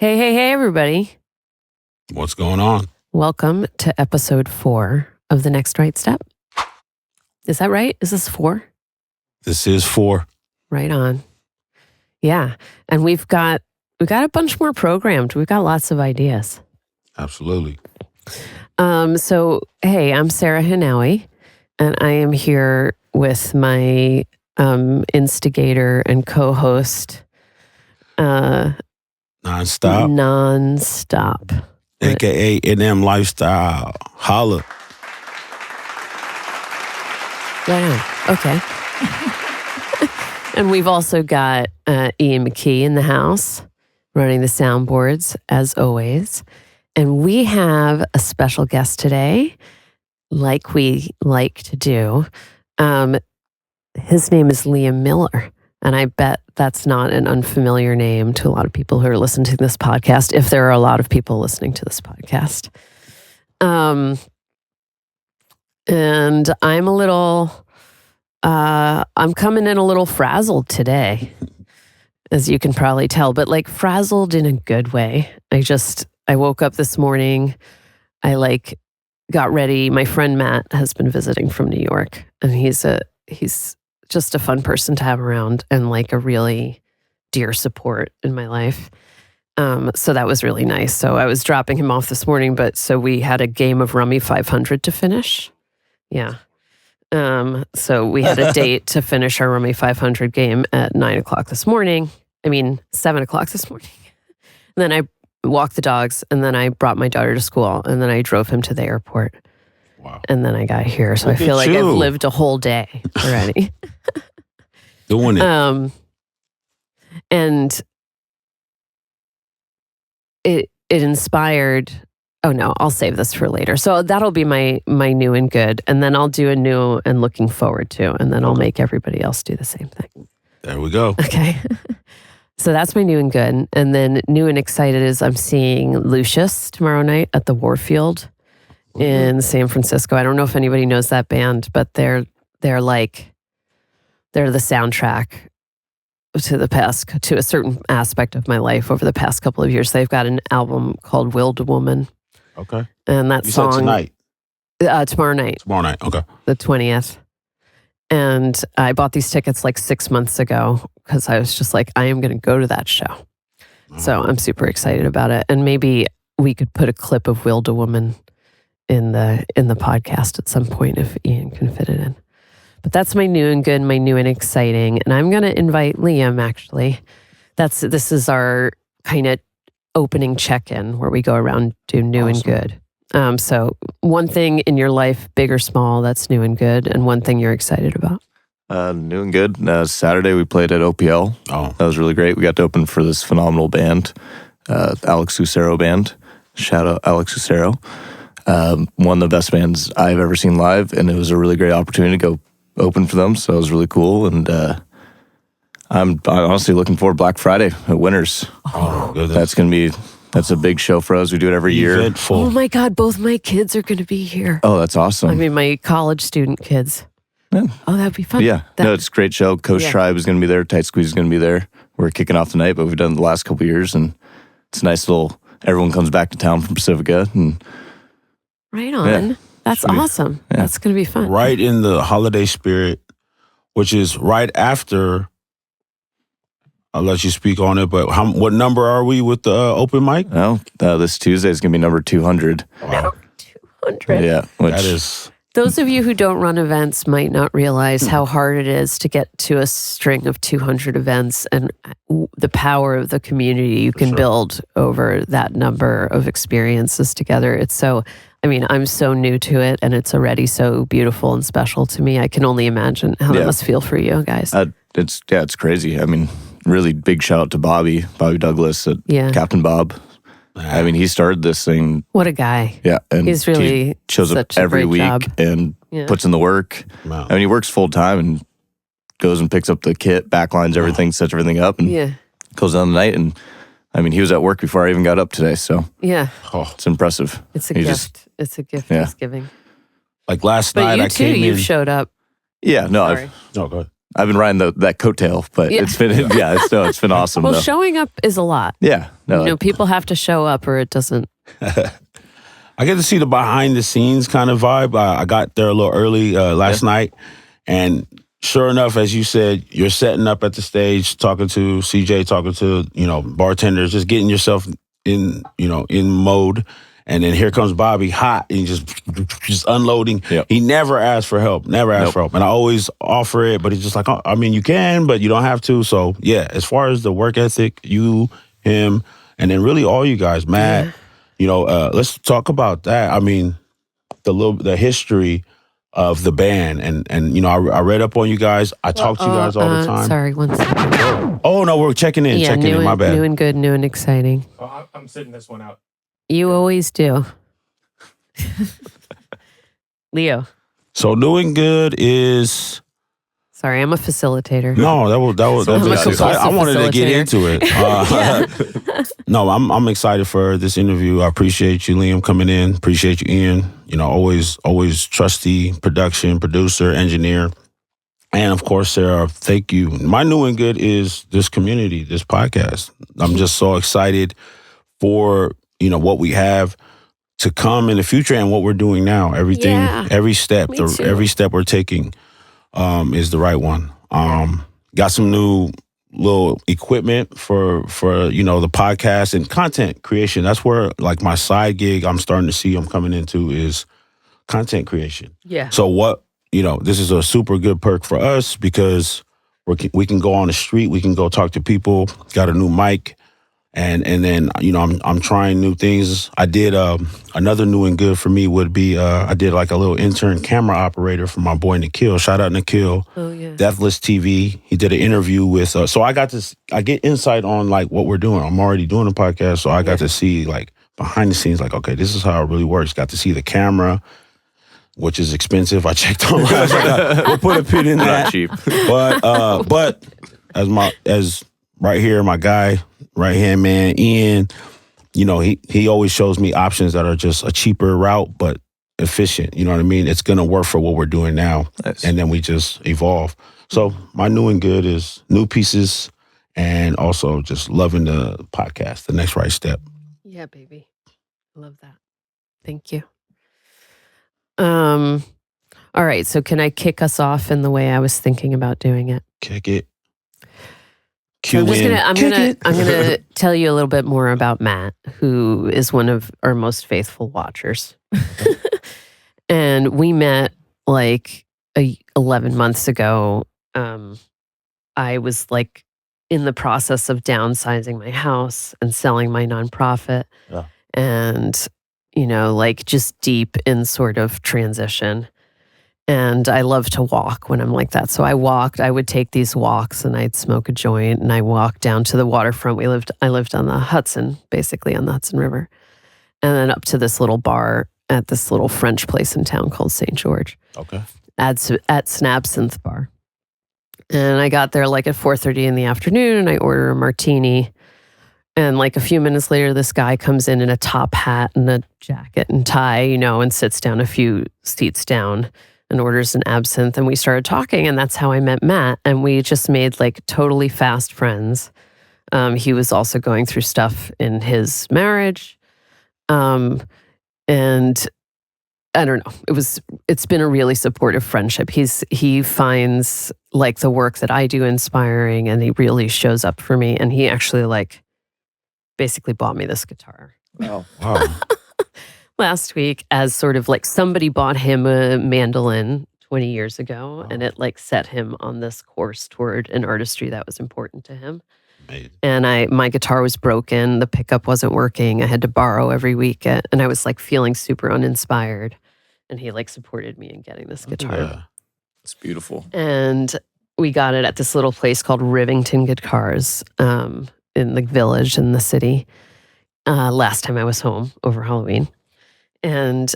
Hey, everybody. What's going on? Welcome to episode 4 of The Next Right Step. Is that right? Is this 4? This is 4. Right on. Yeah. And we've got a bunch more programmed. We've got lots of ideas. Absolutely. So, hey, I'm Sarah Hanawi, and I am here with my instigator and co-host, Nonstop. AKA NM Lifestyle. Holla. Right on. Okay. And we've also got Ian McKee in the house running the soundboards, as always. And we have a special guest today, like we like to do. His name is Liam Miller. And I bet that's not an unfamiliar name to a lot of people who are listening to this podcast, if there are a lot of people listening to this podcast. And I'm I'm coming in a little frazzled today, as you can probably tell, but like frazzled in a good way. I woke up this morning, I got ready. My friend Matt has been visiting from New York, and he's just a fun person to have around and like a really dear support in my life. So that was really nice. So I was dropping him off this morning, so we had a game of Rummy 500 to finish. Yeah. So we had a date to finish our Rummy 500 game at 7:00 this morning. And then I walked the dogs, and then I brought my daughter to school, and then I drove him to the airport. Wow. And then I got here. So Look I feel like you. I've lived a whole day already. Doing it. And it inspired. Oh no, I'll save this for later. So that'll be my new and good, and then I'll do a new and looking forward to, and then I'll make everybody else do the same thing. There we go. Okay. So that's my new and good, and then new and excited is I'm seeing Lucius tomorrow night at the Warfield in San Francisco. I don't know if anybody knows that band, but they're the soundtrack to a certain aspect of my life over the past couple of years. They've got an album called Will to Woman. Okay. And that You song said tonight. Tomorrow night. Tomorrow night. Okay. The 20th. And I bought these tickets like 6 months ago because I was just like, I am going to go to that show. So I'm super excited about it. And maybe we could put a clip of Will to Woman in the podcast at some point if Ian can fit it in. But that's my new and good, my new and exciting. And I'm going to invite Liam, actually. This is our kind of opening check-in where we go around, do new and good. So one thing in your life, big or small, that's new and good, and one thing you're excited about. New and good. Saturday we played at OPL. Oh. That was really great. We got to open for this phenomenal band, Alex Lucero Band. Shout out Alex Lucero. One of the best bands I've ever seen live, and it was a really great opportunity to go open for them, so it was really cool. And I'm honestly looking forward to Black Friday at Winners. Oh, goodness. That's a big show for us. We do it every year. Eventful. Oh my God, both my kids are going to be here. Oh, that's awesome. I mean, my college student kids. Yeah. Oh, that'd be fun. Yeah, it's a great show. Coach Tribe is going to be there. Tight Squeeze is going to be there. We're kicking off tonight, but we've done it the last couple of years, and it's a nice little. Everyone comes back to town from Pacifica, and right on. That's awesome. Yeah. That's going to be fun. Right in the holiday spirit, which is right after. I'll let you speak on it, but what number are we with the open mic? Oh, this Tuesday is going to be number 200. Wow. 200. Yeah, That is. Those of you who don't run events might not realize how hard it is to get to a string of 200 events and the power of the community you can build over that number of experiences together. I'm so new to it, and it's already so beautiful and special to me. I can only imagine how that must feel for you guys. It's crazy. I mean, really big shout out to Bobby Douglas at Captain Bob. I mean, he started this thing. What a guy. Yeah. And he's really he shows up every week and puts in the work. Wow. I mean, he works full time and goes and picks up the kit, backlines everything, sets everything up, and goes down the night. And I mean, he was at work before I even got up today. So it's impressive. It's a gift. It's a gift he's giving. Like last but night, you I too, came in. you've showed up. Yeah, no, Sorry. No, go ahead. I've been riding that coattail, but Yeah. it's been awesome. Well, though. showing up is a lot. Yeah, no, People have to show up or it doesn't. I get to see the behind the scenes kind of vibe. I got there a little early last night, and sure enough, as you said, you're setting up at the stage, talking to CJ, talking to bartenders, just getting yourself in mode. And then here comes Bobby, hot, and just unloading. Yep. He never asked for help, and I always offer it, but he's just like, oh, I mean, you can, but you don't have to. So yeah, as far as the work ethic, you, him, and then really all you guys, Matt. Let's talk about that. I mean, the history of the band, and I read up on you guys. I talk to you guys all the time. Sorry, one second. Oh no, we're checking in. My bad. New and good, new and exciting. Oh, I'm sitting this one out. You always do. Leo. So doing good is. Sorry, I'm a facilitator. No, I wanted to get into it. No, I'm excited for this interview. I appreciate you, Liam, coming in. Appreciate you, Ian. Always trusty producer, engineer. And of course, Sarah, thank you. My new and good is this community, this podcast. I'm just so excited for, what we have to come in the future and what we're doing now. Everything, every step we're taking is the right one. Got some new little equipment for the podcast and content creation. That's where like my side gig I'm coming into is content creation. Yeah. So this is a super good perk for us because we can go on the street, we can go talk to people, got a new mic, and then I'm trying new things. I did another new and good for me would be I did like a little intern camera operator for my boy Nikhil. Shout out Nikhil. Oh yeah. Deathless TV. He did an interview with so I get insight on like what we're doing. I'm already doing a podcast, so I got to see like behind the scenes, like, okay, this is how it really works. Got to see the camera, which is expensive. I checked online. I was like, we'll put a pin in that. not cheap. But as right here, my guy, right hand man, Ian, he always shows me options that are just a cheaper route, but efficient. You know what I mean? It's gonna work for what we're doing now. Nice. And then we just evolve. So my new and good is new pieces and also just loving the podcast, the next right step. Yeah, baby. Love that. Thank you. All right. So can I kick us off in the way I was thinking about doing it? Kick it. So I'm gonna tell you a little bit more about Matt, who is one of our most faithful watchers. And we met like 11 months ago. I was like in the process of downsizing my house and selling my nonprofit. Yeah. And, like just deep in sort of transition. And I love to walk when I'm like that. So I would take these walks and I'd smoke a joint and I walked down to the waterfront. I lived on the Hudson, basically on the Hudson River. And then up to this little bar at this little French place in town called St. George. Okay. At Snabsynth Bar. And I got there like at 4:30 in the afternoon and I order a martini. And like a few minutes later, this guy comes in a top hat and a jacket and tie, and sits down a few seats down and orders an absinthe. And we started talking, and that's how I met Matt. And we just made like totally fast friends. He was also going through stuff in his marriage. And I don't know, it's been a really supportive friendship. He finds like the work that I do inspiring, and he really shows up for me. And he actually like basically bought me this guitar. Wow. Last week, as sort of like somebody bought him a mandolin 20 years ago, and it like set him on this course toward an artistry that was important to him. Amazing. And my guitar was broken, the pickup wasn't working, I had to borrow every week, and I was like feeling super uninspired. And he like supported me in getting this guitar. Yeah. It's beautiful. And we got it at this little place called Rivington Guitars in the village in the city. Last time I was home over Halloween. And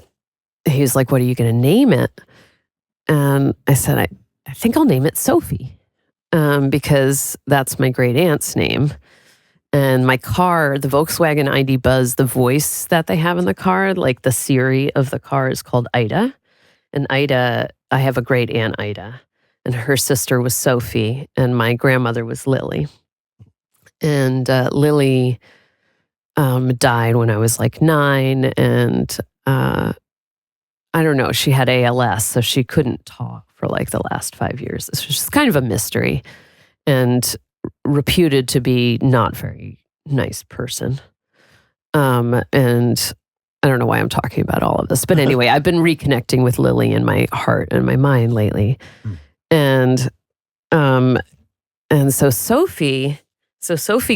he was like, what are you going to name it? And I said, I think I'll name it Sophie because that's my great aunt's name. And my car, the Volkswagen ID Buzz, the voice that they have in the car, like the Siri of the car is called Ida. And Ida, I have a great aunt, Ida. and her sister was Sophie, and my grandmother was Lily. And Lily died when I was like 9, and I don't know, she had ALS, so she couldn't talk for like the last 5 years. This was just kind of a mystery, and reputed to be not very nice person. And I don't know why I'm talking about all of this, but anyway, I've been reconnecting with Lily in my heart and my mind lately. And so Sophie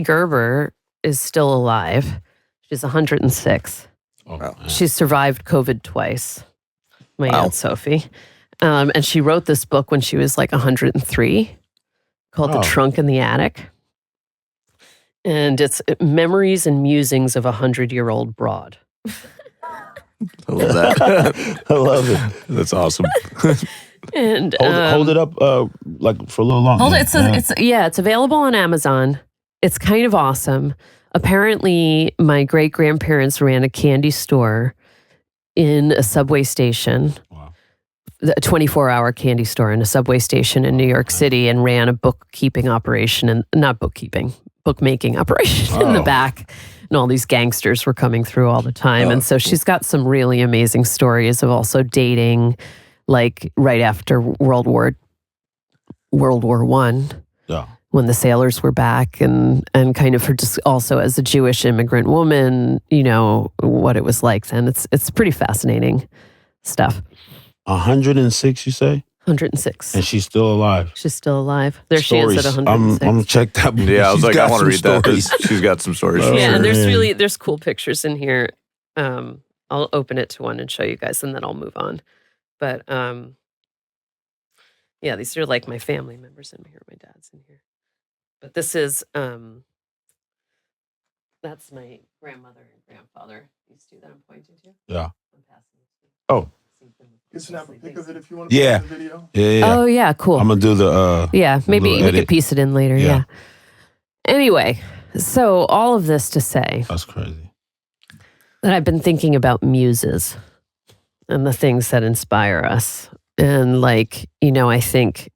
Gerber is still alive. She's 106. Oh, wow. She's survived COVID twice. My Aunt Sophie. And she wrote this book when she was like 103 called The Trunk in the Attic. And it's Memories and Musings of a 100-Year-Old Broad. I love that. I love it. That's awesome. And hold it up like for a little longer. Hold it. It's available on Amazon. It's kind of awesome. Apparently, my great-grandparents ran a candy store in a subway station. Wow. A 24-hour candy store in a subway station in New York City, and ran a bookmaking operation in the back. And all these gangsters were coming through all the time. And so she's got some really amazing stories of also dating, like right after World War I. Yeah. When the sailors were back, and kind of her just also as a Jewish immigrant woman, you know, what it was like then. It's pretty fascinating stuff. 106, you say? 106. And she's still alive. She's still alive. There Stories. she is at 106. I'm gonna check that. Yeah, I was She's like, I want to read stories. that. She's got some stories. Oh, for yeah, sure. and there's cool pictures in here. I'll open it to one and show you guys, and then I'll move on. But yeah, these are like my family members in here. My dad's in here. But this is that's my grandmother and grandfather. These two that I'm pointing to. Yeah. I'm passing it to you. Oh. You can snap a pic of it if you want to Yeah. put it in the video. Yeah. Oh yeah, cool. I'm gonna do the yeah, maybe little we edit. could piece it in later. Yeah. Yeah. Anyway, so all of this to say That's crazy. that I've been thinking about muses and the things that inspire us. And like, you know, I think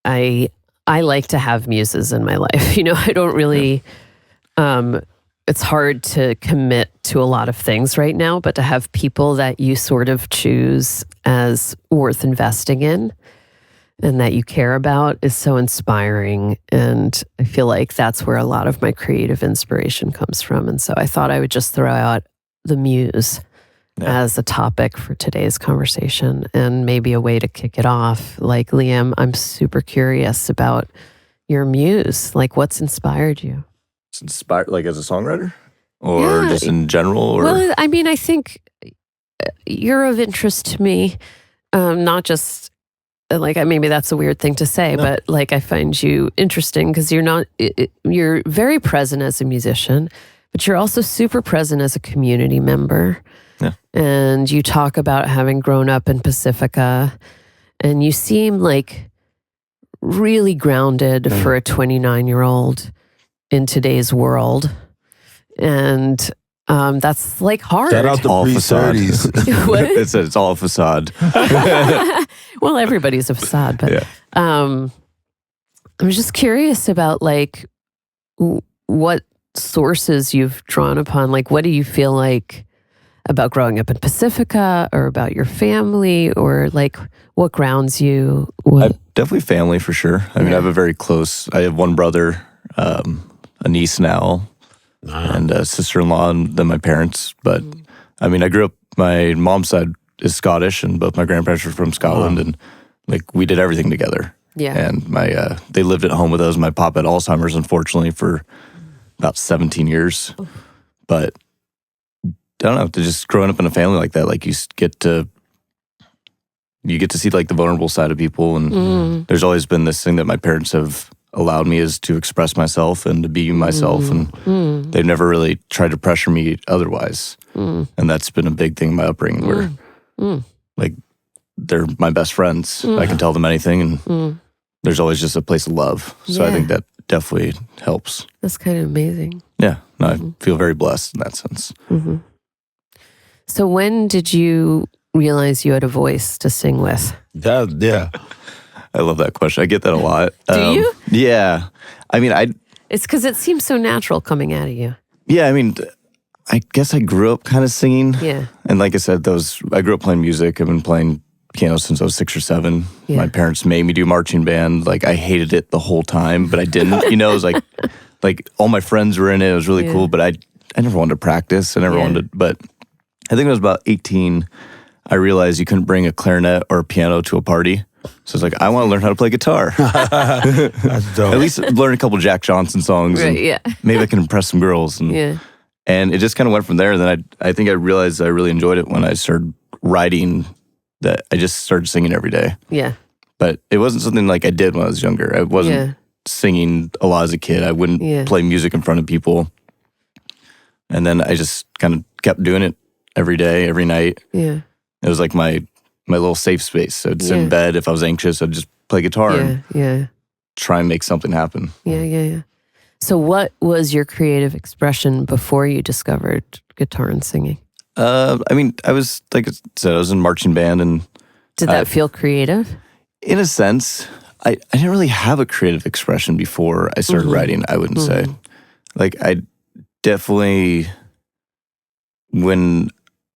I like to have muses in my life. You know, I don't really it's hard to commit to a lot of things right now, but to have people that you sort of choose as worth investing in and that you care about is so inspiring. And I feel like that's where a lot of my creative inspiration comes from. And so I thought I would just throw out the muse as a topic for today's conversation, and maybe a way to kick it off. Like, Liam, I'm super curious about your muse. Like, what's inspired you? It's inspired, like as a songwriter, or just in general. Or well, I mean, I think you're of interest to me. Not just like maybe that's a weird thing to say, but like I find you interesting because you're very present as a musician, but you're also super present as a community member. Yeah. And you talk about having grown up in Pacifica, and you seem like really grounded for a 29-year-old in today's world. And that's like hard. Shout out the all pre-30s. What? It's all facade. Well, everybody's a facade, but Yeah. I'm just curious about like what sources you've drawn upon. Like, what do you feel like about growing up in Pacifica, or about your family, or like what grounds you? Definitely family for sure. I mean, I have a very close. I have one brother, a niece now, and a sister-in-law, and then my parents. But I mean, I grew up. My mom's side is Scottish, and both my grandparents were from Scotland, and like we did everything together. Yeah. And my they lived at home with us. My pop had Alzheimer's, unfortunately, for about 17 years. But I don't know, to just growing up in a family like that, like you get to see like the vulnerable side of people, and there's always been this thing that my parents have allowed me is to express myself and to be myself, and they've never really tried to pressure me otherwise, and that's been a big thing in my upbringing where like they're my best friends. I can tell them anything, and there's always just a place of love. So I think that definitely helps. That's kind of amazing. Yeah, no, I feel very blessed in that sense. So when did you realize you had a voice to sing with? Yeah. I love that question. I get that a lot. Do you? Yeah. I mean, It's because it seems so natural coming out of you. yeah, I mean, I guess I grew up kind of singing. Yeah. And like I said, I grew up playing music. I've been playing piano since I was 6 or 7. Yeah. My parents made me do marching band. Like I hated it the whole time, but I didn't. It was like all my friends were in it. It was really cool, but I never wanted to practice. I never wanted. But I think when I was about 18, I realized you couldn't bring a clarinet or a piano to a party. So I was like, I want to learn how to play guitar. That's dope. At least learn a couple Jack Johnson songs. Right, and yeah. maybe I can impress some girls. And it just kind of went from there. Then I think I realized I really enjoyed it when I started writing, that I just started singing every day. Yeah. But it wasn't something like I did when I was younger. I wasn't singing a lot as a kid. I wouldn't play music in front of people. And then I just kind of kept doing it every day, every night. Yeah. It was like my little safe space. So I'd sit in bed. If I was anxious, I'd just play guitar and try and make something happen. Yeah. So what was your creative expression before you discovered guitar and singing? I mean, I was, like I said, I was in marching band. And Did that feel creative? in a sense, I didn't really have a creative expression before I started writing, I wouldn't say. Like, I definitely, when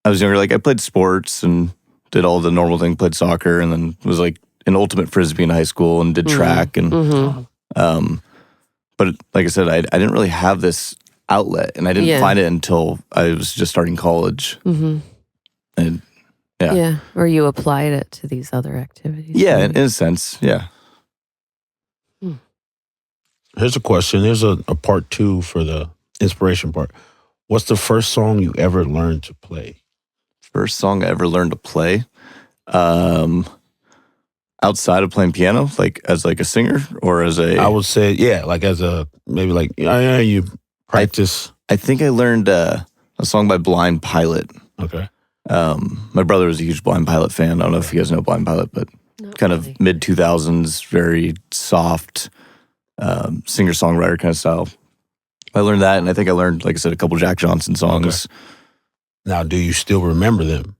I was younger, like I played sports and did all the normal things, played soccer, and then was like an ultimate frisbee in high school and did track. And but like I said, I didn't really have this outlet, and I didn't find it until I was just starting college. And or you applied it to these other activities. yeah, in a sense, yeah. Here's a question. Here's a part 2 for the inspiration part. What's the first song you ever learned to play? First song I ever learned to play, outside of playing piano, like as like a singer or as a. I would say, like as a, maybe like, you practice. I think I learned a song by Blind Pilot. Okay. My brother was a huge Blind Pilot fan. I don't know if you guys know Blind Pilot, but kind of mid 2000s, very soft singer-songwriter kind of style. I learned that, and I think I learned, like I said, a couple Jack Johnson songs. Okay. Now, do you still remember them?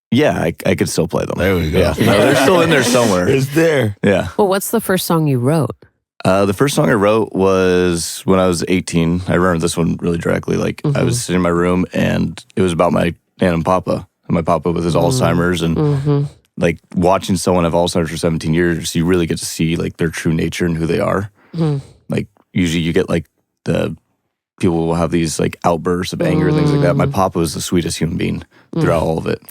Yeah, I could still play them. There we go. Yeah. No, they're still in there somewhere. It's there. Yeah. Well, what's the first song you wrote? The first song I wrote was when I was 18. I remember this one really directly. Like, I was sitting in my room, and it was about my Nana and Papa. And my Papa with his Alzheimer's, and like watching someone have Alzheimer's for 17 years, you really get to see like their true nature and who they are. Like usually you get like the people will have these like outbursts of anger and things like that. My Papa was the sweetest human being throughout all of it.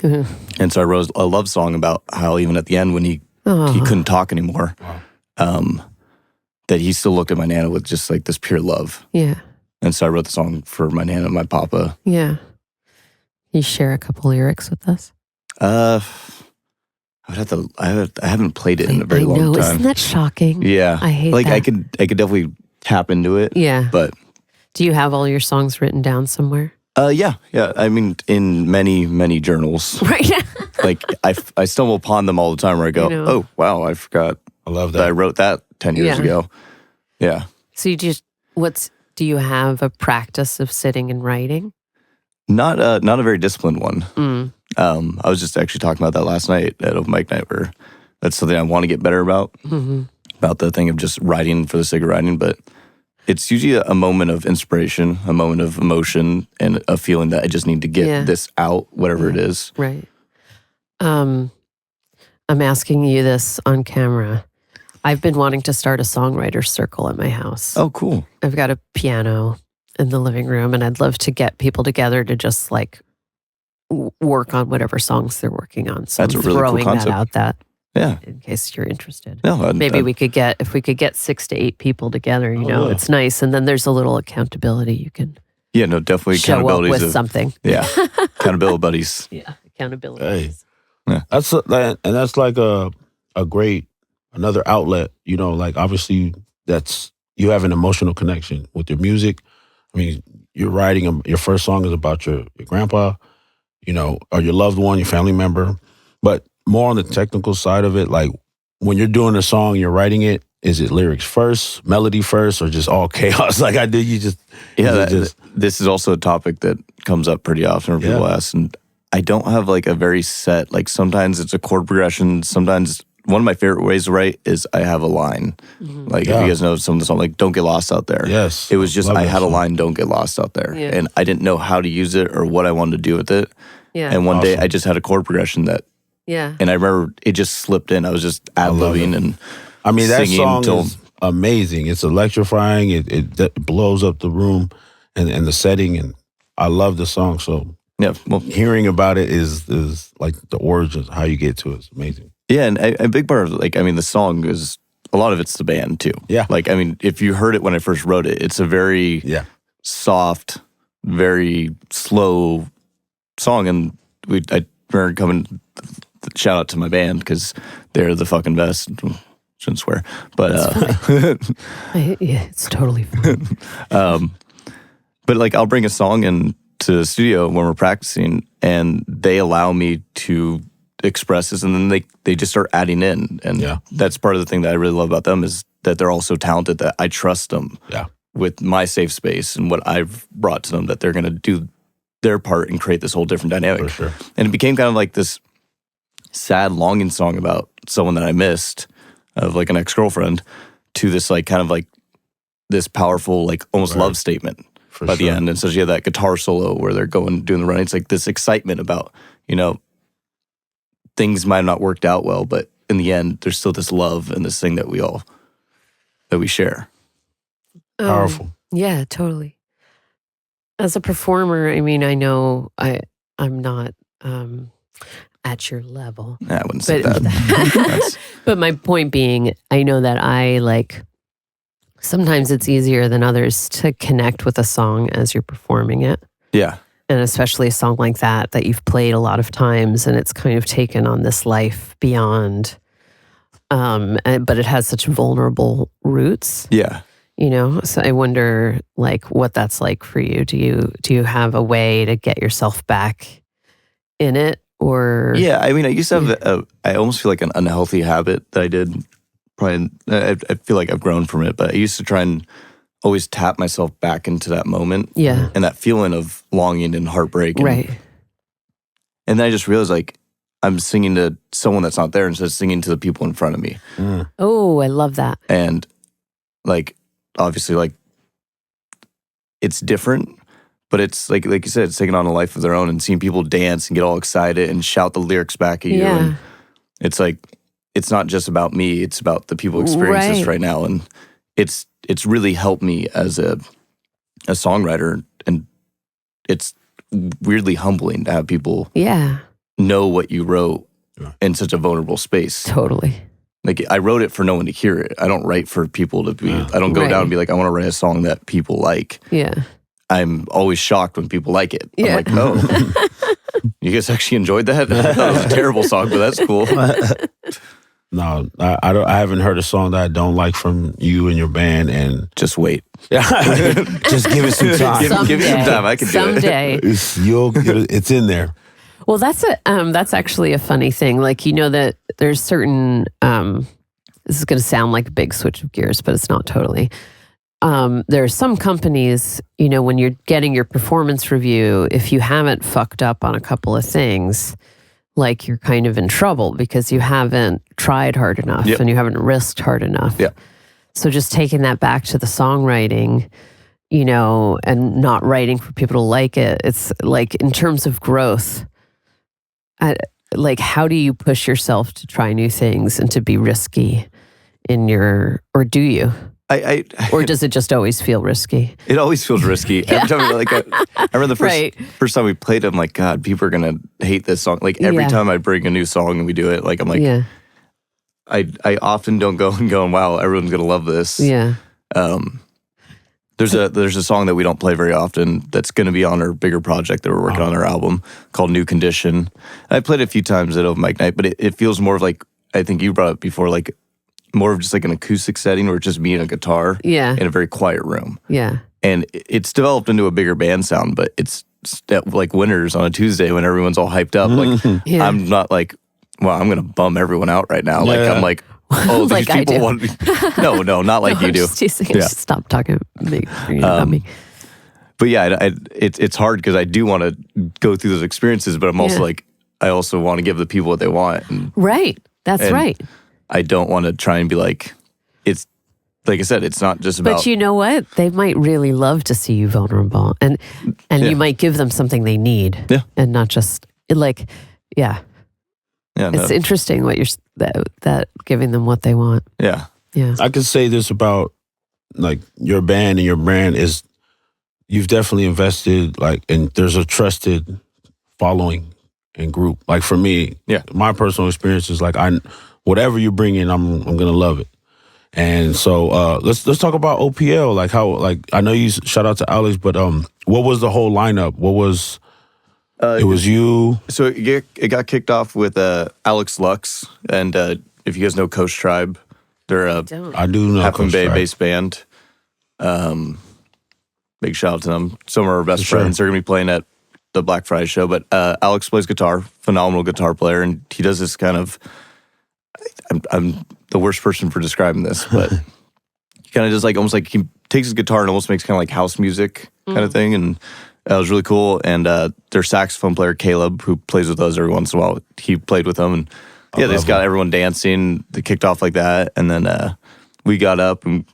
And so I wrote a love song about how even at the end when he couldn't talk anymore, that he still looked at my Nana with just like this pure love. Yeah. And so I wrote the song for my Nana and my Papa. Yeah. You share a couple lyrics with us? I would have to. I haven't played it in a very long time. Isn't that shocking? Yeah, I hate like that. I could definitely tap into it. Yeah. But do you have all your songs written down somewhere? yeah. I mean, in many journals. Right. Like I stumble upon them all the time where I go, oh wow, I forgot. I love that I that. wrote that 10 years ago. Yeah. So do you have a practice of sitting and writing? Not a very disciplined one. I was just actually talking about that last night at Open Mic Night, where that's something I want to get better about. About the thing of just writing for the sake of writing, but it's usually a moment of inspiration, a moment of emotion, and a feeling that I just need to get this out, whatever it is. Right. I'm asking you this on camera. I've been wanting to start a songwriter circle at my house. Oh, cool. I've got a piano in the living room, and I'd love to get people together to just like work on whatever songs they're working on. So That's I'm a really cool throwing concept. that out that Yeah. in case you're interested. No, Maybe we could get, if we could get 6 to 8 people together, it's nice. And then there's a little accountability. You can Yeah, no, definitely show up accountability. with something. Yeah, accountability buddies. Yeah, accountability. Hey. Yeah. That's like a great, another outlet, like obviously you have an emotional connection with your music. I mean, you're writing, your first song is about your grandpa, or your loved one, your family member. But more on the technical side of it, like when you're doing a song, you're writing it, is it lyrics first, melody first, or just all chaos like I did? This is also a topic that comes up pretty often when people ask, and I don't have like a very set, like sometimes it's a chord progression, sometimes one of my favorite ways to write is I have a line. Like, if you guys know some of the song, like "Don't Get Lost Out There." Yes, it was just love I that had a song. line, "Don't get lost out there," Yeah. and I didn't know how to use it or what I wanted to do with it. Yeah. And one day Awesome. I just had a chord progression that, Yeah. and I remember it just slipped in. I was just ad-libbing and I mean, that singing song till- is amazing. It's electrifying. It blows up the room and the setting, and I love the song. So yeah, well, hearing about it is like the origins, how you get to it. It's amazing. yeah, and a big part of like, I mean, the song is a lot of it's the band too. Yeah. Like, I mean, if you heard it when I first wrote it, it's a very Yeah. soft, very slow song, and I remember coming. Shout out to my band because they're the fucking best. Shouldn't swear, but Yeah, it's totally fine. but like I'll bring a song into the studio when we're practicing, and they allow me to express this, and then they just start adding in, and Yeah. that's part of the thing that I really love about them is that they're all so talented that I trust them Yeah. with my safe space and what I've brought to them, that they're going to do their part and create this whole different dynamic. For sure. And it became kind of like this sad longing song about someone that I missed, of like an ex-girlfriend, to this like kind of like this powerful like almost Right. love statement For by the sure. end. And so you have that guitar solo where they're doing the running. It's like this excitement about, you know, things might have not worked out well, but in the end, there's still this love and this thing that we share. Powerful. Yeah, totally. As a performer, I mean, I know I'm not at your level. Nah, I wouldn't say But- that. That's- But my point being, I know that I like sometimes it's easier than others to connect with a song as you're performing it. yeah. And especially a song like that you've played a lot of times and it's kind of taken on this life beyond. But it has such vulnerable roots, Yeah. you know? So I wonder like what that's like for you. Do you have a way to get yourself back in it or Yeah, I mean, I used to have, I almost feel like an unhealthy habit that I did. Probably, I feel like I've grown from it, but I used to try and always tap myself back into that moment Yeah. and that feeling of longing and heartbreak. And, Right. And then I just realized like I'm singing to someone that's not there instead of singing to the people in front of me. Mm. Oh, I love that. And like, obviously, like it's different, but it's like you said, it's taking on a life of their own and seeing people dance and get all excited and shout the lyrics back at you. Yeah. And it's like, it's not just about me, it's about the people experiencing this Right. right now. And it's really helped me as a songwriter. And it's weirdly humbling to have people Yeah. know what you wrote Yeah. in such a vulnerable space. Totally. Like I wrote it for no one to hear it. I don't write for people to be, Yeah. I don't go Right. down and be like, I want to write a song that people like. Yeah. I'm always shocked when people like it. Yeah. I'm like, oh, you guys actually enjoyed that? That was a terrible song, but that's cool. No, I haven't heard a song that I don't like from you and your band, and Just wait. just give it some time. Give me some time. I can do it. Someday. It's in there. Well, that's actually a funny thing. Like, you know that there's certain this is going to sound like a big switch of gears, but it's not totally. There are some companies, you know, when you're getting your performance review, if you haven't fucked up on a couple of things, like you're kind of in trouble because you haven't tried hard enough Yep. and you haven't risked hard enough. Yeah. So just taking that back to the songwriting, you know, and not writing for people to like it. It's like in terms of growth, like how do you push yourself to try new things and to be risky in your, or do you? Or does it just always feel risky? It always feels risky. Every time, like, I remember the first time we played it, I'm like, God, people are gonna hate this song. Like every Yeah. time I bring a new song and we do it, like I'm like, Yeah. I often don't go and go, wow, everyone's gonna love this. Yeah. There's a song that we don't play very often that's going to be on our bigger project that we're working on our album called New Condition. And I played it a few times at Open Mic Night, but it feels more of like, I think you brought it before, like more of just like an acoustic setting where it's just me and a guitar Yeah. in a very quiet room. Yeah. And it's developed into a bigger band sound, but it's like Winners on a Tuesday when everyone's all hyped up. Like Yeah. I'm not like, well, I'm going to bum everyone out right now. Like Yeah. I'm like, oh, these Like I people do. want no, not like No, you I'm do. just teasing. Yeah. Just stop talking about me. But yeah, it's hard because I do want to go through those experiences, but I'm also Yeah. like, I also want to give the people what they want. And Right. That's and- right. I don't want to try and be like, it's like I said, it's not just about. But you know what? They might really love to see you vulnerable, and you might give them something they need, and not just like, yeah. It's interesting what you're that giving them what they want. Yeah. I could say this about like your band and your brand is you've definitely invested like, and there's a trusted following and group. Like for me, my personal experience is like whatever you bring in, I'm gonna love it. And so let's talk about OPL. Like how, like I know you shout out to Alex, but what was the whole lineup? What was it was you? So it got kicked off with Alex Lux, and if you guys know Coast Tribe, they're a I do know Half Moon Coast Bay Tribe. based band. Big shout out to them. Some of our best friends. They're gonna be playing at the Black Friday show. But Alex plays guitar, phenomenal guitar player, and he does this kind of. I'm the worst person for describing this, but he kind of does like almost like he takes his guitar and almost makes kind of like house music kind of thing, and that was really cool. And their saxophone player Caleb, who plays with us every once in a while, he played with them, and they just got everyone dancing. They kicked off like that, and then we got up and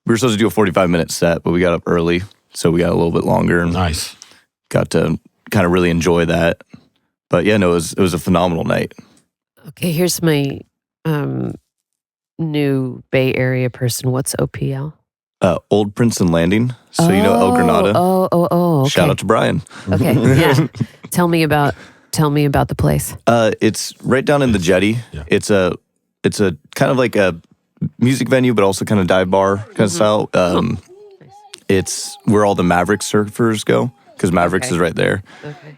we were supposed to do a 45-minute set, but we got up early, so we got a little bit longer and Nice. got to kind of really enjoy that. But yeah, no, it was a phenomenal night. Okay, here's my new Bay Area person. What's OPL? Old Princeton Landing. So you know El Granada. Oh. Okay. Shout out to Brian. Okay, yeah. Tell me about the place. It's right down in the jetty. Yeah. It's a kind of like a music venue, but also kind of dive bar kind of style. It's where all the Maverick surfers go because Mavericks is right there. Okay.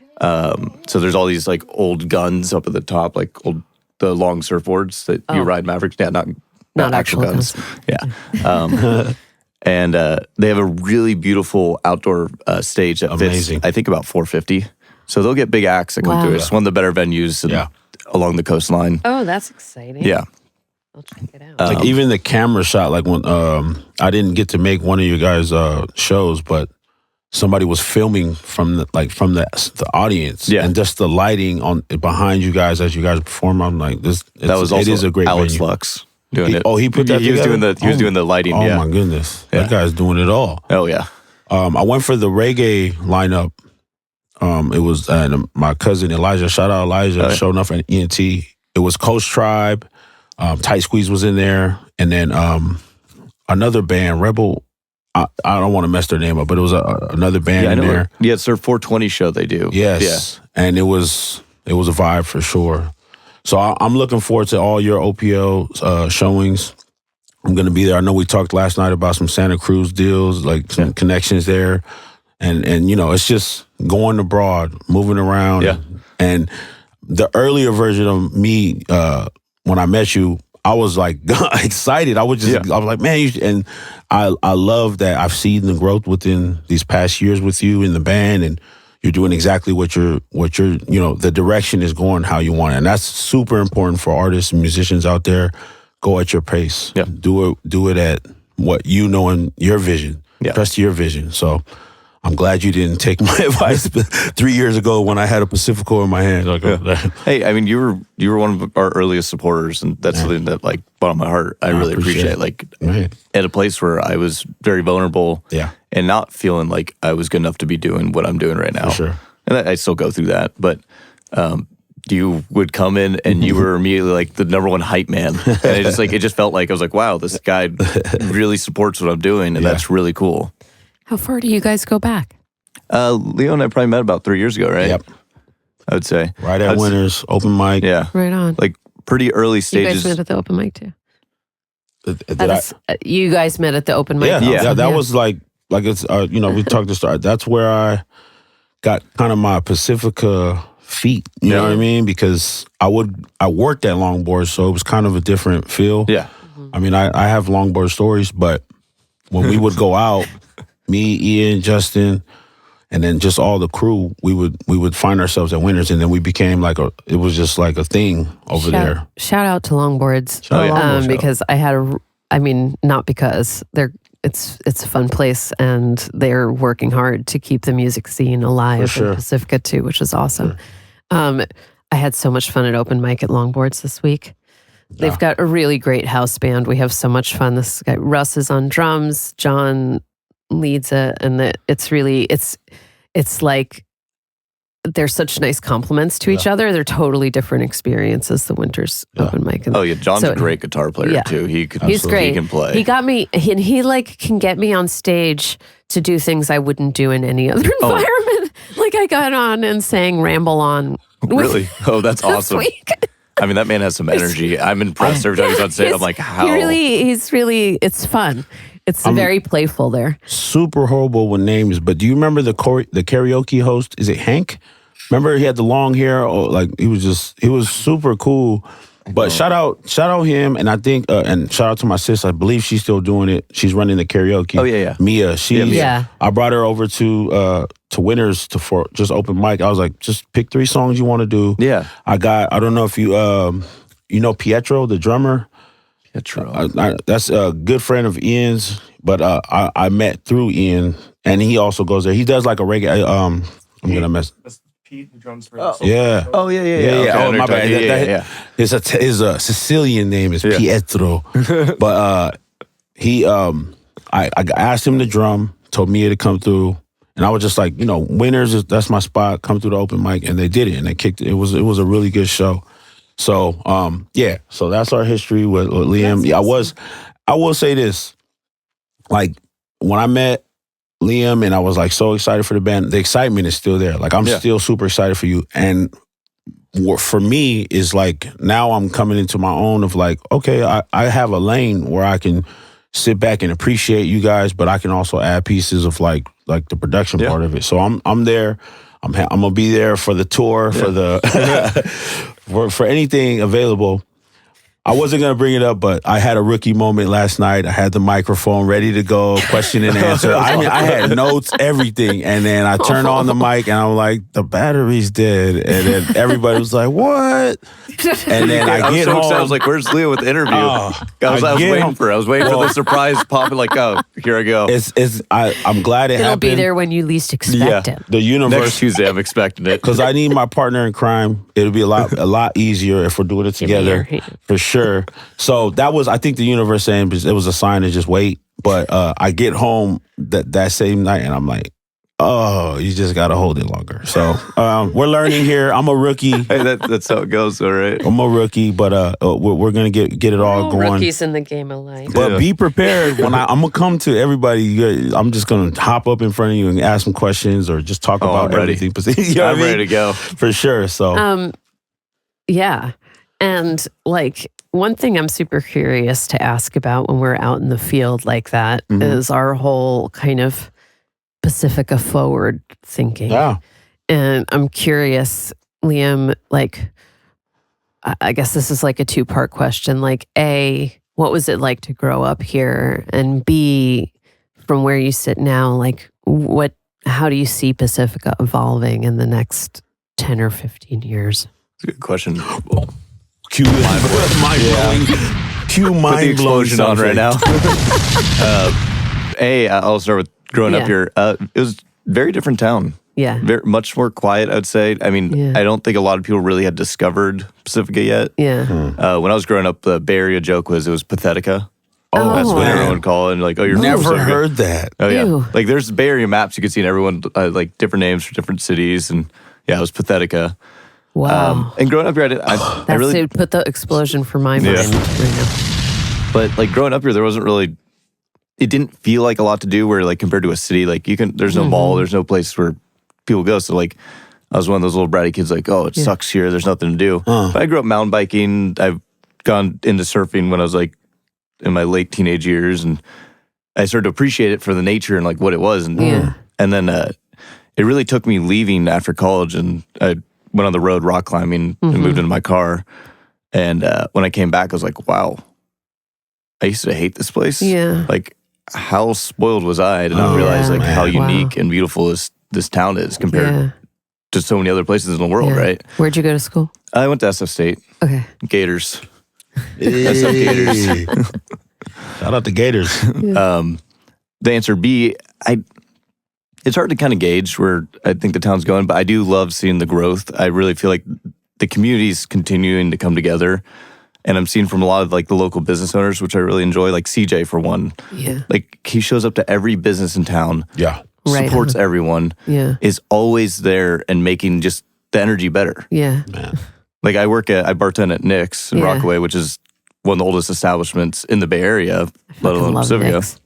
So there's all these like old guns up at the top, like the long surfboards that you ride Mavericks. Yeah, not actual guns. Yeah. And they have a really beautiful outdoor stage that Amazing. fits, I think, about 450. So they'll get big acts that come through. It's one of the better venues along the coastline. Oh, that's exciting. Yeah. I'll check it out. Like even the camera shot, like when I didn't get to make one of you guys' shows, but somebody was filming from the audience, and just the lighting on behind you guys as you guys perform. I'm like, it is a great Alex venue. Lux doing it. Oh, he put that He was together? doing the lighting. Oh yeah. my goodness, that guy's doing it all. Oh yeah. I went for the reggae lineup. It was my cousin Elijah. Shout out Elijah, showing up at ENT. It was Coast Tribe. Tight Squeeze was in there, and then another band, Rebel. I don't want to mess their name up, but it was another band in there. Yeah, it's their 420 show they do. Yes, and it was a vibe for sure. So I'm looking forward to all your OPL showings. I'm going to be there. I know we talked last night about some Santa Cruz deals, like some connections there, and you know, it's just going abroad, moving around. Yeah. And the earlier version of me, when I met you, I was like excited. I was like, man, and I love that I've seen the growth within these past years with you in the band, and you're doing exactly what you're, you know, the direction is going how you want it. And that's super important for artists and musicians out there. Go at your pace. Yeah. Do it at what you know in your vision. Yeah. Trust your vision. So I'm glad you didn't take my advice 3 years ago when I had a Pacifico in my hand. Hey, I mean, you were one of our earliest supporters, and that's something that like bottom of my heart I really appreciate. Like at a place where I was very vulnerable, and not feeling like I was good enough to be doing what I'm doing right now. For sure. And I still go through that, but you would come in and you were immediately like the number one hype man, and it just felt like I was like, wow, this guy really supports what I'm doing, and that's really cool. How far do you guys go back? Leo and I probably met about 3 years ago, right? Yep. I would say. Right at Winners, open mic. Yeah. Right on. Like pretty early You stages. guys met at the open mic too. Did You guys met at the open mic. Yeah, that was like it's you know, we talked to start. That's where I got kind of my Pacifica feet. You know what I mean? Because I worked at longboard, so it was kind of a different feel. Yeah. I mean, I have longboard stories, but when we would go out, me, Ian, Justin, and then just all the crew, we would find ourselves at Winners, and then we became it was just like a thing over there. Shout out to longboards, Longboards, because I had not because it's a fun place and they're working hard to keep the music scene alive in Pacifica too, which is awesome. I had so much fun at open mic at Longboards this week. They've got a really great house band. We have so much fun. This guy Russ is on drums. John leads it, and it's really it's like they're such nice compliments to each other. They're totally different experiences. The Winters open mic. And, Oh yeah, John's a great guitar player too. He's great. He can play. He got me, and he like can get me on stage to do things I wouldn't do in any other environment. Like I got on and sang "Ramble On." Really? Oh, that's this awesome. week. I mean, that man has some energy. I'm impressed every time he's on stage. I'm like, how? He's really. It's fun. It's very playful there. Super horrible with names, but do you remember the karaoke host? Is it Hank? Remember he had the long hair? Oh, like he was super cool. But shout out him, and I think and shout out to my sis. I believe she's still doing it. She's running the karaoke. Oh yeah. Mia. Mia. I brought her over to Winners for just open mic. I was like, just pick 3 songs you want to do. Yeah. I don't know if you know Pietro, the drummer. Pietro. That's a good friend of Ian's, but I met through Ian, and he also goes there. He does like a reggae. I'm gonna mess. That's Pete who drums for Yeah. Oh yeah. Okay, Oh my bad. Yeah. His Sicilian name is Pietro, but he I asked him to drum, told Mia to come through, and I was just like, Winners that's my spot. Come through the open mic, and they did it, and they kicked it. It was a really good show. So so that's our history with Liam. Yeah, I will say this, like when I met Liam and I was like so excited for the band, the excitement is still there. Like I'm still super excited for you. And what for me is like now I'm coming into my own of like, okay, I have a lane where I can sit back and appreciate you guys, but I can also add pieces of like the production part of it. So I'm there. I'm gonna be there for the tour, for the for anything available. I wasn't going to bring it up, but I had a rookie moment last night. I had the microphone ready to go, question and answer. I mean, I had notes, everything. And then I turned on the mic and I'm like, the battery's dead. And then everybody was like, what? And then I get home. I was like, where's Leo with the interview? I was waiting for the surprise popping like, oh, here I go. I'm glad it happened. It'll be there when you least expect it. The universe. Next Tuesday, I'm expecting it. Because I need my partner in crime. It'll be a lot easier if we're doing it together. For sure. So that was, I think the universe saying it was a sign to just wait. But I get home that same night and I'm like, oh, you just got to hold it longer. So we're learning here. I'm a rookie. Hey, that's how it goes, all right. I'm a rookie, but we're going to get it all going. Rookies in the game of life. But be prepared. When I'm going to come to everybody, I'm just going to hop up in front of you and ask some questions or just talk about everything. I'm ready to go. For sure. So, yeah. And like one thing I'm super curious to ask about when we're out in the field like that is our whole kind of Pacifica forward thinking. Yeah. And I'm curious, Liam, like, I guess this is like a 2-part question. Like, A, what was it like to grow up here? And B, from where you sit now, like, how do you see Pacifica evolving in the next 10 or 15 years? That's a good question. Cue mind-blowing. Cue mind-blowing. Put the explosion on right now. I'll start with growing up here. It was a very different town. Yeah. Much more quiet, I would say. I mean, I don't think a lot of people really had discovered Pacifica yet. Yeah. When I was growing up, the Bay Area joke was it was Pathetica. Oh, that's what everyone would call it. And like, oh, you're from Never Pacifica. heard that. Oh, yeah. Ew. Like, there's Bay Area maps you could see, and everyone, like, different names for different cities. And yeah, it was Pathetica. Wow. And growing up here, That's I really to put the explosion for my mind right now. But like growing up here, there wasn't really. It didn't feel like a lot to do. Where like compared to a city, like there's no mall, there's no place where people go. So like, I was one of those little bratty kids. Like, oh, it sucks here. There's nothing to do. But I grew up mountain biking. I've gone into surfing when I was like in my late teenage years, and I started to appreciate it for the nature and like what it was. And then it really took me leaving after college, and I went on the road rock climbing and moved into my car. And when I came back, I was like, wow, I used to hate this place. Yeah. Like, how spoiled was I to not realize like how unique and beautiful this town is compared to so many other places in the world, right? Where'd you go to school? I went to SF State. Okay. Gators. SF Gators. Shout out to Gators. The answer B, it's hard to kind of gauge where I think the town's going, but I do love seeing the growth. I really feel like the community's continuing to come together. And I'm seeing from a lot of like the local business owners, which I really enjoy, like CJ for one. Yeah. Like he shows up to every business in town, Yeah. Right. supports everyone, Yeah. is always there and making just the energy better. Yeah. Man. Like I bartend at Nick's in Yeah. Rockaway, which is one of the oldest establishments in the Bay Area, let alone love Pacifica. Nick's.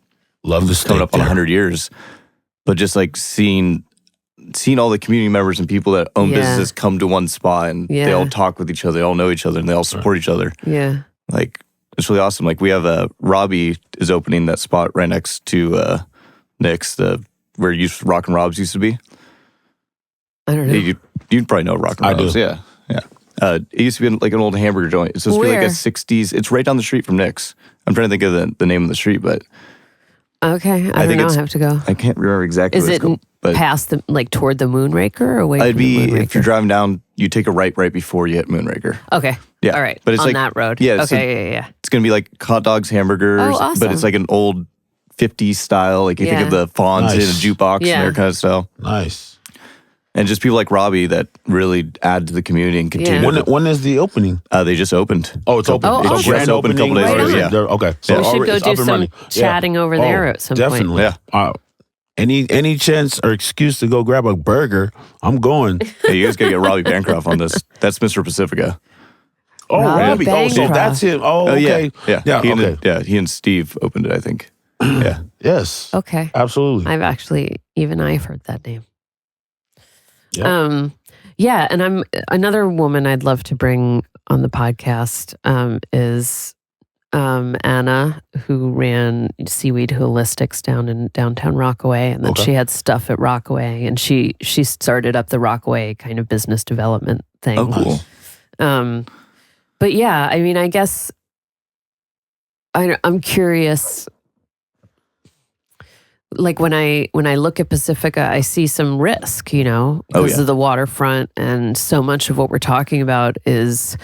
Love the Coming up on 100 years. But just like seeing all the community members and people that own Yeah. businesses come to one spot and they Yeah. all talk with each other, they all know each other, and they all support each other. Yeah. Like it's really awesome. Like we have Robbie is opening that spot right next to Nick's, where Rock and Rob's used to be. I don't know. You'd probably know Rock and I Rob's. do. Yeah. It used to be like an old hamburger joint. It's supposed to be like Where? a 60s. It's right down the street from Nick's. I'm trying to think of the name of the street, but Okay. I don't think know. I it's- have to go. I can't remember exactly Is what it it's called. But past the, like toward the Moonraker or away it'd from be, the Moonraker? if you're driving down, you take a right before you hit Moonraker. Okay. Yeah. All right. But it's on like- that road. yeah, it's Okay. Yeah. It's going to be like hot dogs, hamburgers, Oh, awesome. but it's like an old 50s style. Like you think of Yeah. the Fonz in a Nice. jukebox Yeah. and their kind of style. Nice. And just people like Robbie that really add to the community and continue. Yeah. When is the opening? They just opened. Oh, it's open. Oh, It's awesome. Just opened a couple days ago, Right. yeah. Okay. We should already- go it's do up and some running. chatting over there at some point. Definitely. Yeah. Any chance or excuse to go grab a burger, I'm going. Hey, you guys got to get Robbie Bancroft on this. That's Mr. Pacifica. Oh, Robbie Robbie. Oh, so Bancroft. that's him. Oh, Oh, okay. yeah. He okay. and, he and Steve opened it, I think. Yeah. Yes. Okay. Absolutely. I've heard that name. Yeah. Yeah, and another woman I'd love to bring on the podcast is Anna, who ran Seaweed Holistics down in downtown Rockaway, and then Okay. she had stuff at Rockaway, and she started up the Rockaway kind of business development thing. Oh, cool. But yeah, I mean, I guess I'm curious. Like when I look at Pacifica, I see some risk, you know, because yeah. of the waterfront, and so much of what we're talking about is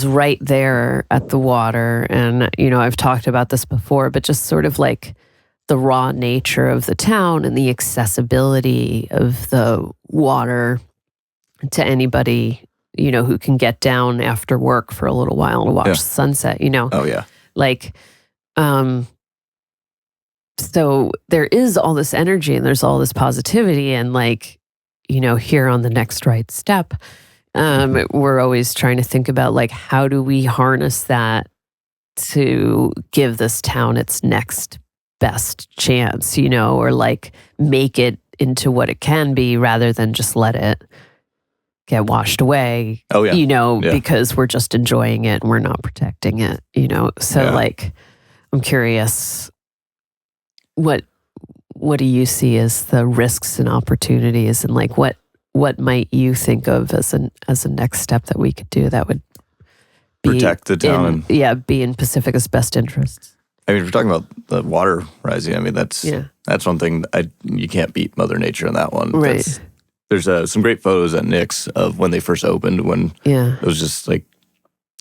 right there at the water. And you know, I've talked about this before, but just sort of like the raw nature of the town and the accessibility of the water to anybody, you know, who can get down after work for a little while to watch Yeah. the sunset, you know. Oh, yeah. Like, so there is all this energy and there's all this positivity, and like, you know, here on the Next Right Step, we're always trying to think about like, how do we harness that to give this town its next best chance, you know, or like make it into what it can be rather than just let it get washed away, Oh, yeah. you know, Yeah. because we're just enjoying it and we're not protecting it, you know. So Yeah. like, I'm curious, what do you see as the risks and opportunities, and like what might you think of as a next step that we could do that would be Protect the town. be in Pacifica's best interests? I mean, if we're talking about the water rising, I mean, that's one thing you can't beat Mother Nature on that one. Right. There's some great photos at Nick's of when they first opened, when Yeah. it was just like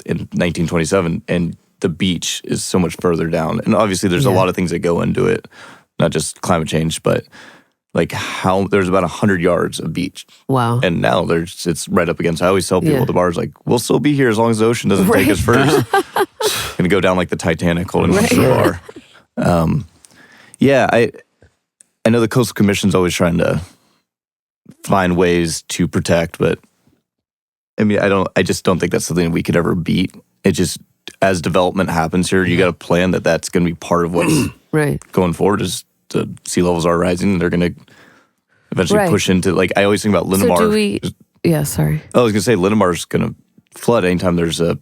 in 1927, and the beach is so much further down. And obviously there's a Yeah. lot of things that go into it, not just climate change, but like how there's about 100 yards of beach. Wow. And now it's right up against, I always tell people Yeah. at the bars, like, we'll still be here as long as the ocean doesn't take us first. Gonna go down like the Titanic holding Right. onto the bar. Yeah, I know the Coastal Commission's always trying to find ways to protect, but I mean, I just don't think that's something we could ever beat. It just, as development happens here, you got to plan that's going to be part of what's Right. going forward. Is the sea levels are rising, and they're going to eventually Right. push into, like, I always think about Linamar. So do we? Yeah. Sorry. I was going to say Linamar's going to flood anytime there's a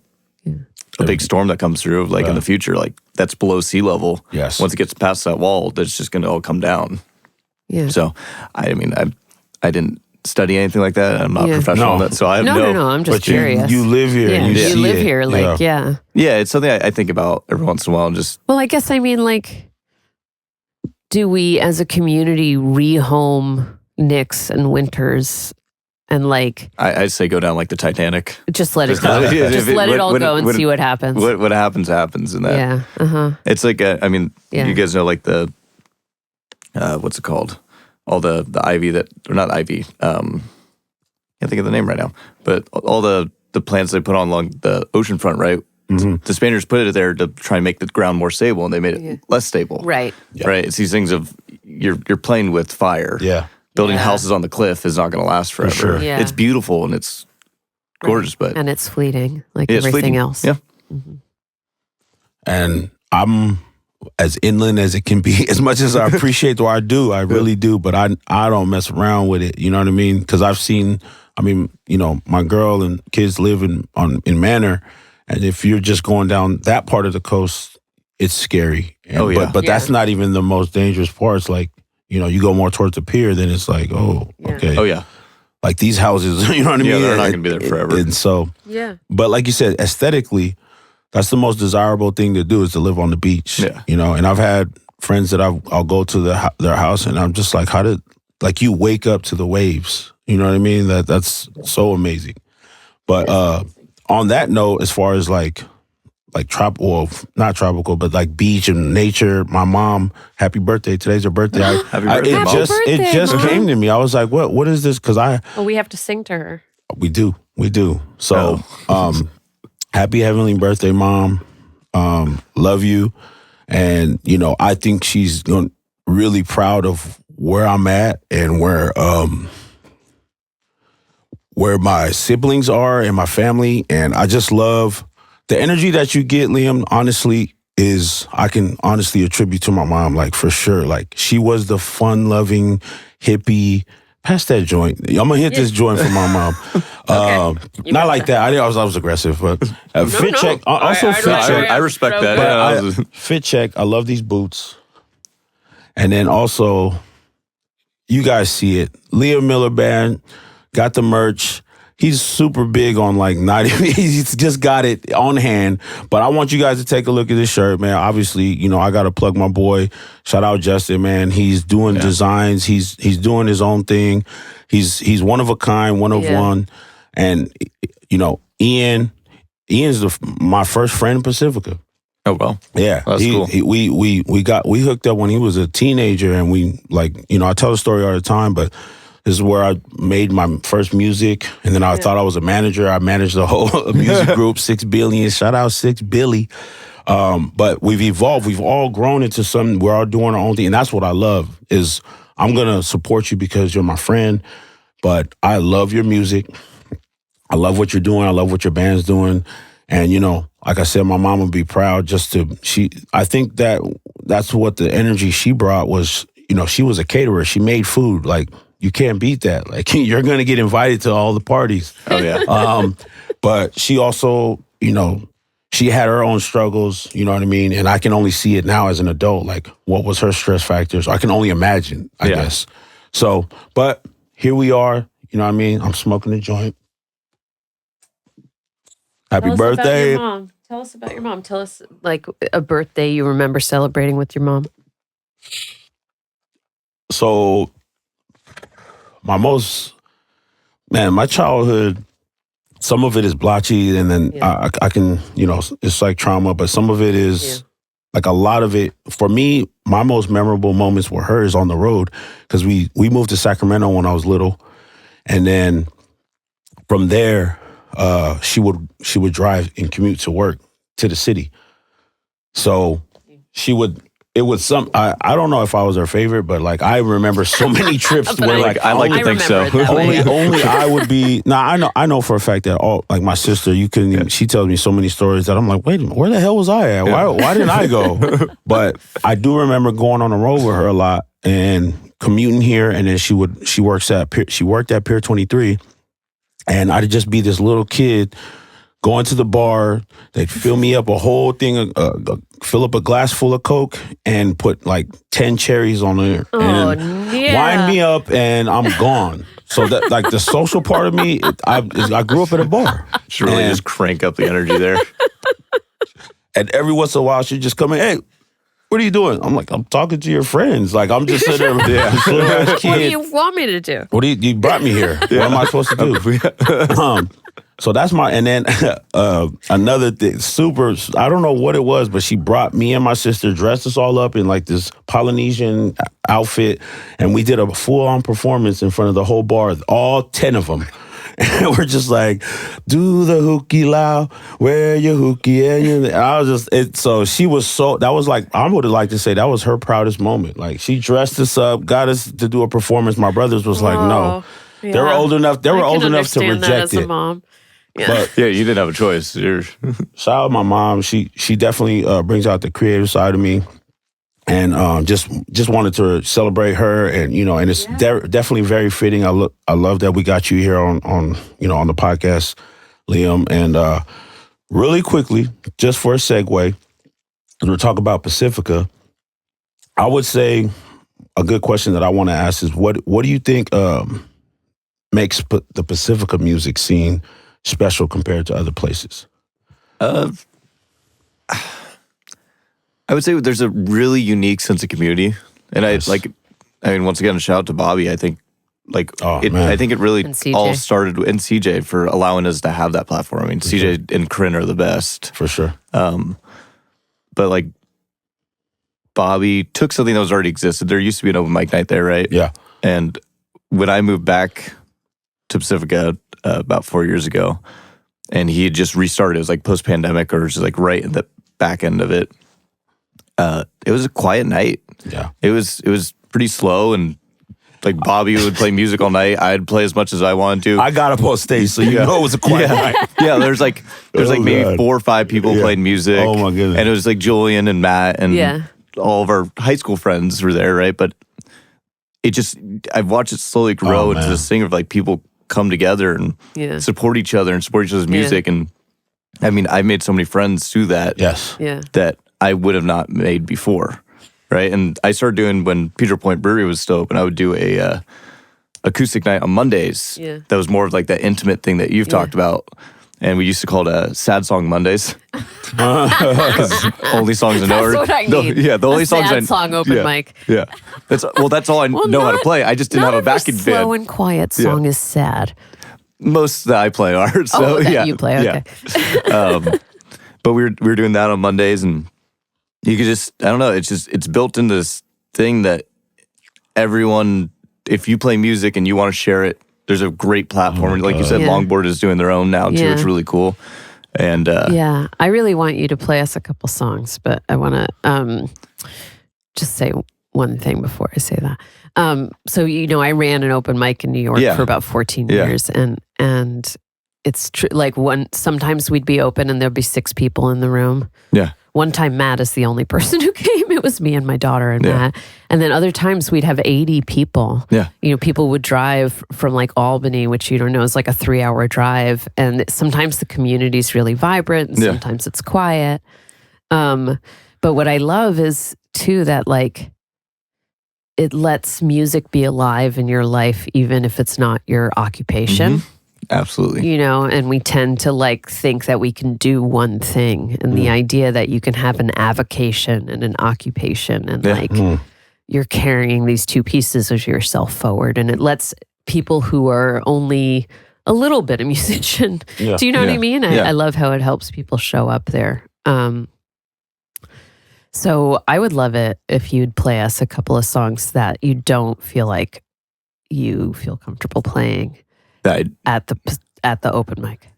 big storm that comes through, like in the future, like that's below sea level. Yes. Once it gets past that wall, that's just going to all come down. Yeah. So, I mean, I didn't study anything like that. I'm not Yeah. professional No. in that, so I have No. I'm just But you, curious. you live here yeah. and you You see live it. here, like yeah. Yeah, it's something I think about every once in a while, and just Well, I guess I mean, like, do we as a community rehome Nick's and Winters and like I say go down like the Titanic. just let it Just go? let it- Just if it- let it all when- go and when- see what happens. What happens, and that Yeah. Uh-huh. it's like I mean, Yeah. you guys know like the what's it called? All the ivy that, or not ivy. Can't think of the name right now, but all the plants they put on along the ocean front, right? The Spaniards put it there to try and make the ground more stable, and they made it less stable. Right. Right. It's these things of you're playing with fire. Yeah. Building houses on the cliff is not going to last forever. sure. Yeah. It's beautiful and it's gorgeous, but And it's fleeting, like it's everything fleeting. else. Yeah. And I'm as inland as it can be. As much as I appreciate what I do, I really do, but I don't mess around with it. You know what I mean? Because I've seen, my girl and kids live in Manor, and if you're just going down that part of the coast, it's scary. And, But that's not even the most dangerous parts. Like, you go more towards the pier, then it's like, okay. Oh, yeah. Like these houses, you know what I mean? Yeah, they're not going to be there forever. And so, Yeah. but like you said, aesthetically, that's the most desirable thing to do is to live on the beach. Yeah. And I've had friends that I'll go to their house and I'm just like, you wake up to the waves. You know what I mean? That's so amazing. But on that note, as far as like not tropical, but like beach and nature, my mom, happy birthday. Today's her birthday. Happy birthday, Mom. It just Mom. came to me. I was like, what is this? Because We have to sing to her. we do. So, happy heavenly birthday, Mom. Love you. And, I think she's really proud of where I'm at and where my siblings are and my family. And I just love the energy that you get, Liam, honestly, I can honestly attribute to my mom, like for sure. Like she was the fun-loving hippie. Pass that joint. I'm gonna hit this joint for my mom. Not like that. I was aggressive, but fit check. Also fit check. I respect that. But fit check. I love these boots. And then also, you guys see it. Liam Miller Band got the merch. He's super big on he's just got it on hand. But I want you guys to take a look at this shirt, man. Obviously, I got to plug my boy. Shout out Justin, man. He's doing designs. He's doing his own thing. He's one of a kind, one of one. And, Ian's my first friend in Pacifica. Oh, well. Yeah. That's cool. We hooked up when he was a teenager, and I tell the story all the time, but this is where I made my first music, and then I thought I was a manager. I managed the whole music group, 6 Billion. Shout out 6 Billy. But we've evolved. We've all grown into something. We're all doing our own thing, and that's what I love. Is I'm gonna support you because you're my friend, but I love your music. I love what you're doing. I love what your band's doing, and like I said, my mom would be proud. I think that's what the energy she brought was. She was a caterer. She made food like. You can't beat that. Like you're gonna get invited to all the parties. Oh yeah. But she also, she had her own struggles. You know what I mean? And I can only see it now as an adult. Like what was her stress factors? I can only imagine. I guess. So, but here we are. You know what I mean? I'm smoking a joint. Happy birthday! Tell us about your mom. Tell us like a birthday you remember celebrating with your mom. So. My childhood, some of it is blotchy, and then I can, it's like trauma, but some of it is like a lot of it. For me, my most memorable moments were hers on the road because we moved to Sacramento when I was little, and then from there, she would drive and commute to work to the city. So she would. It was I don't know if I was her favorite, but like I remember so many trips where I like to think so. Only I would be. I know for a fact that like my sister, she tells me so many stories that I'm like, wait a minute, where the hell was I at? Why didn't I go? But I do remember going on the road with her a lot and commuting here, and then she worked at Pier 23, and I'd just be this little kid going to the bar. They'd fill me up a whole thing, fill up a glass full of Coke and put like 10 cherries on there and wind me up, and I'm gone. So that like the social part of me, I grew up at a bar. Should really just crank up the energy there. And every once in a while, she'd just come in, hey, what are you doing? I'm like, I'm talking to your friends. Like, I'm just sitting there with this little ass kid. What do you want me to do? You brought me here. What am I supposed to do? So that's and then another thing, I don't know what it was, but she brought me and my sister, dressed us all up in like this Polynesian outfit, and we did a full-on performance in front of the whole bar, all 10 of them. And we're just like, do the hookie loud, wear your hookie. And I was just, so she was that was like, I would have liked to say that was her proudest moment. Like, she dressed us up, got us to do a performance. My brothers was like, no. Yeah. They were old enough to reject that as it. A mom. Yeah. But Yeah, you didn't have a choice. shout out my mom. She definitely brings out the creative side of me. And just wanted to celebrate her, and and it's definitely very fitting. I love that we got you here on on the podcast, Liam. And really quickly, just for a segue, as we're talking about Pacifica, I would say a good question that I want to ask is what do you think makes the Pacifica music scene special compared to other places? I would say there's a really unique sense of community, and Yes. once again, a shout out to Bobby. I think, man. I think it really And CJ. all started in CJ for allowing us to have that platform. I mean, CJ and Corinne are the best, For sure. but Bobby took something that was already existed. There used to be an open mic night there, right? Yeah. And when I moved back to Pacifica about 4 years ago, and he had just restarted, it was like post pandemic, or just right in the back end of it. It was a quiet night. Yeah. It was pretty slow, and Bobby would play music all night. I'd play as much as I wanted to. I got up on stage, so you know it was a quiet night. Yeah, there's maybe God. 4 or 5 people playing music. Oh, my goodness. And it was Julian and Matt and Yeah. all of our high school friends were there, right? But I've watched it slowly grow into man. this thing of people come together and Yeah. support each other and support each other's Yeah. music. And I mean, I made so many friends through that Yes. Yeah. that I would have not made before, right? And I started doing, when Peter Point Brewery was still open, I would do a acoustic night on Mondays. Yeah. That was more of that intimate thing that you've talked about. And we used to call it Sad Song Mondays. Because only songs I know are... That's what I need. the only A songs sad I... song open yeah, mic. Yeah. That's all I know how to play. I just didn't have a backing Not every slow band. and quiet song is sad. Most that I play are. So, that yeah. you play, okay. Yeah. But we were doing that on Mondays, and you could just, I don't know, it's built into this thing that everyone, if you play music and you want to share it, there's a great platform. Like you said, Yeah. Longboard is doing their own now too. Yeah. It's really cool. And Yeah, I really want you to play us a couple songs, but I want to just say one thing before I say that. So I ran an open mic in New York Yeah. for about 14 Yeah. years, and it's true. Sometimes we'd be open and there'd be 6 people in the room. yeah, One time, Matt is the only person who came. It was me and my daughter and Yeah. Matt. And then other times we'd have 80 people. yeah, People would drive from Albany, which you don't know is a 3-hour drive. And sometimes the community's really vibrant and Yeah. sometimes it's quiet. But what I love is too that it lets music be alive in your life, even if it's not your occupation. absolutely. And we tend to think that we can do one thing, and the idea that you can have an avocation and an occupation, and Yeah. you're carrying these 2 pieces of yourself forward, and it lets people who are only a little bit a musician. Yeah. Do you know what I Yeah. mean? Yeah. I love how it helps people show up there. So I would love it if you'd play us a couple of songs that you don't feel like you feel comfortable playing at the open mic.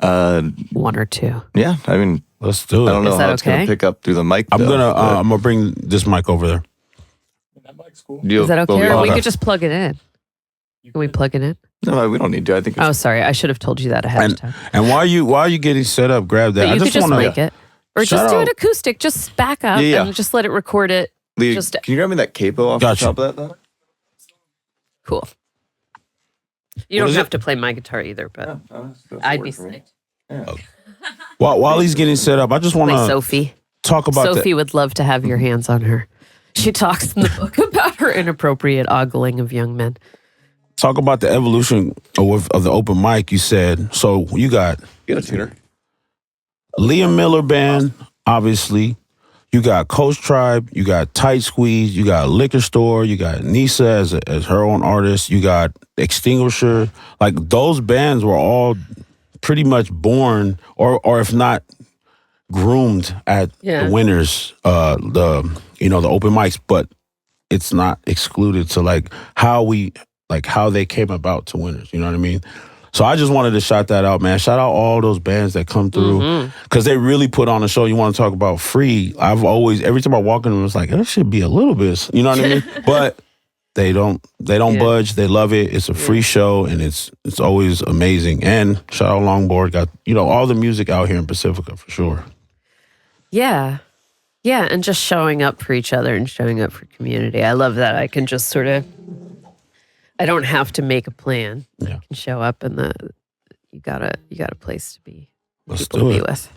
1 or 2. Yeah, I mean, Let's do it. I don't know Is that how it's going okay? to pick up through the mic. I'm though, but- gonna bring this mic over there. That mic's cool. Is that okay? Or we okay. could just plug it in. Can we plug it in? No, we don't need to. I think Oh, it's, sorry. I should have told you that ahead of time. And while you getting set up, grab that. But you I could just wanna, mic it. Or Shout just do it out- acoustic. Just back up Yeah, yeah. and just let it record it. Lee, just- can you grab me that capo off Gotcha. the top of that, though? Cool. You What don't is have it? to play my guitar either, but I'd be psyched. While he's getting set up, I just want Play to Sophie. talk about Sophie would love to have your hands on her. She talks in the book about her inappropriate ogling of young men. talk about the evolution of the open mic. You said so. You got Get a tuner. Liam Miller Band, obviously. You got Coach Tribe. You got Tight Squeeze. You got Liquor Store. You got Nisa as her own artist. You got Extinguisher. Those bands were all pretty much born, or if not groomed at Yeah. the winners, the open mics. But it's not excluded to how they came about to winners. You know what I mean? So I just wanted to shout that out, man. Shout out all those bands that come through because they really put on a show. You want to talk about free? I've always, every time I walk in, I was like, that should be a little bit, you know what I mean? But they don't budge. They love it. It's a free show, and it's always amazing. And shout out Longboard, got all the music out here in Pacifica for sure. Yeah. Yeah, and just showing up for each other and showing up for community. I love that. I can just sort of, I don't have to make a plan. Yeah. I can show up, and you got a place to be. Let's people do to it. be with.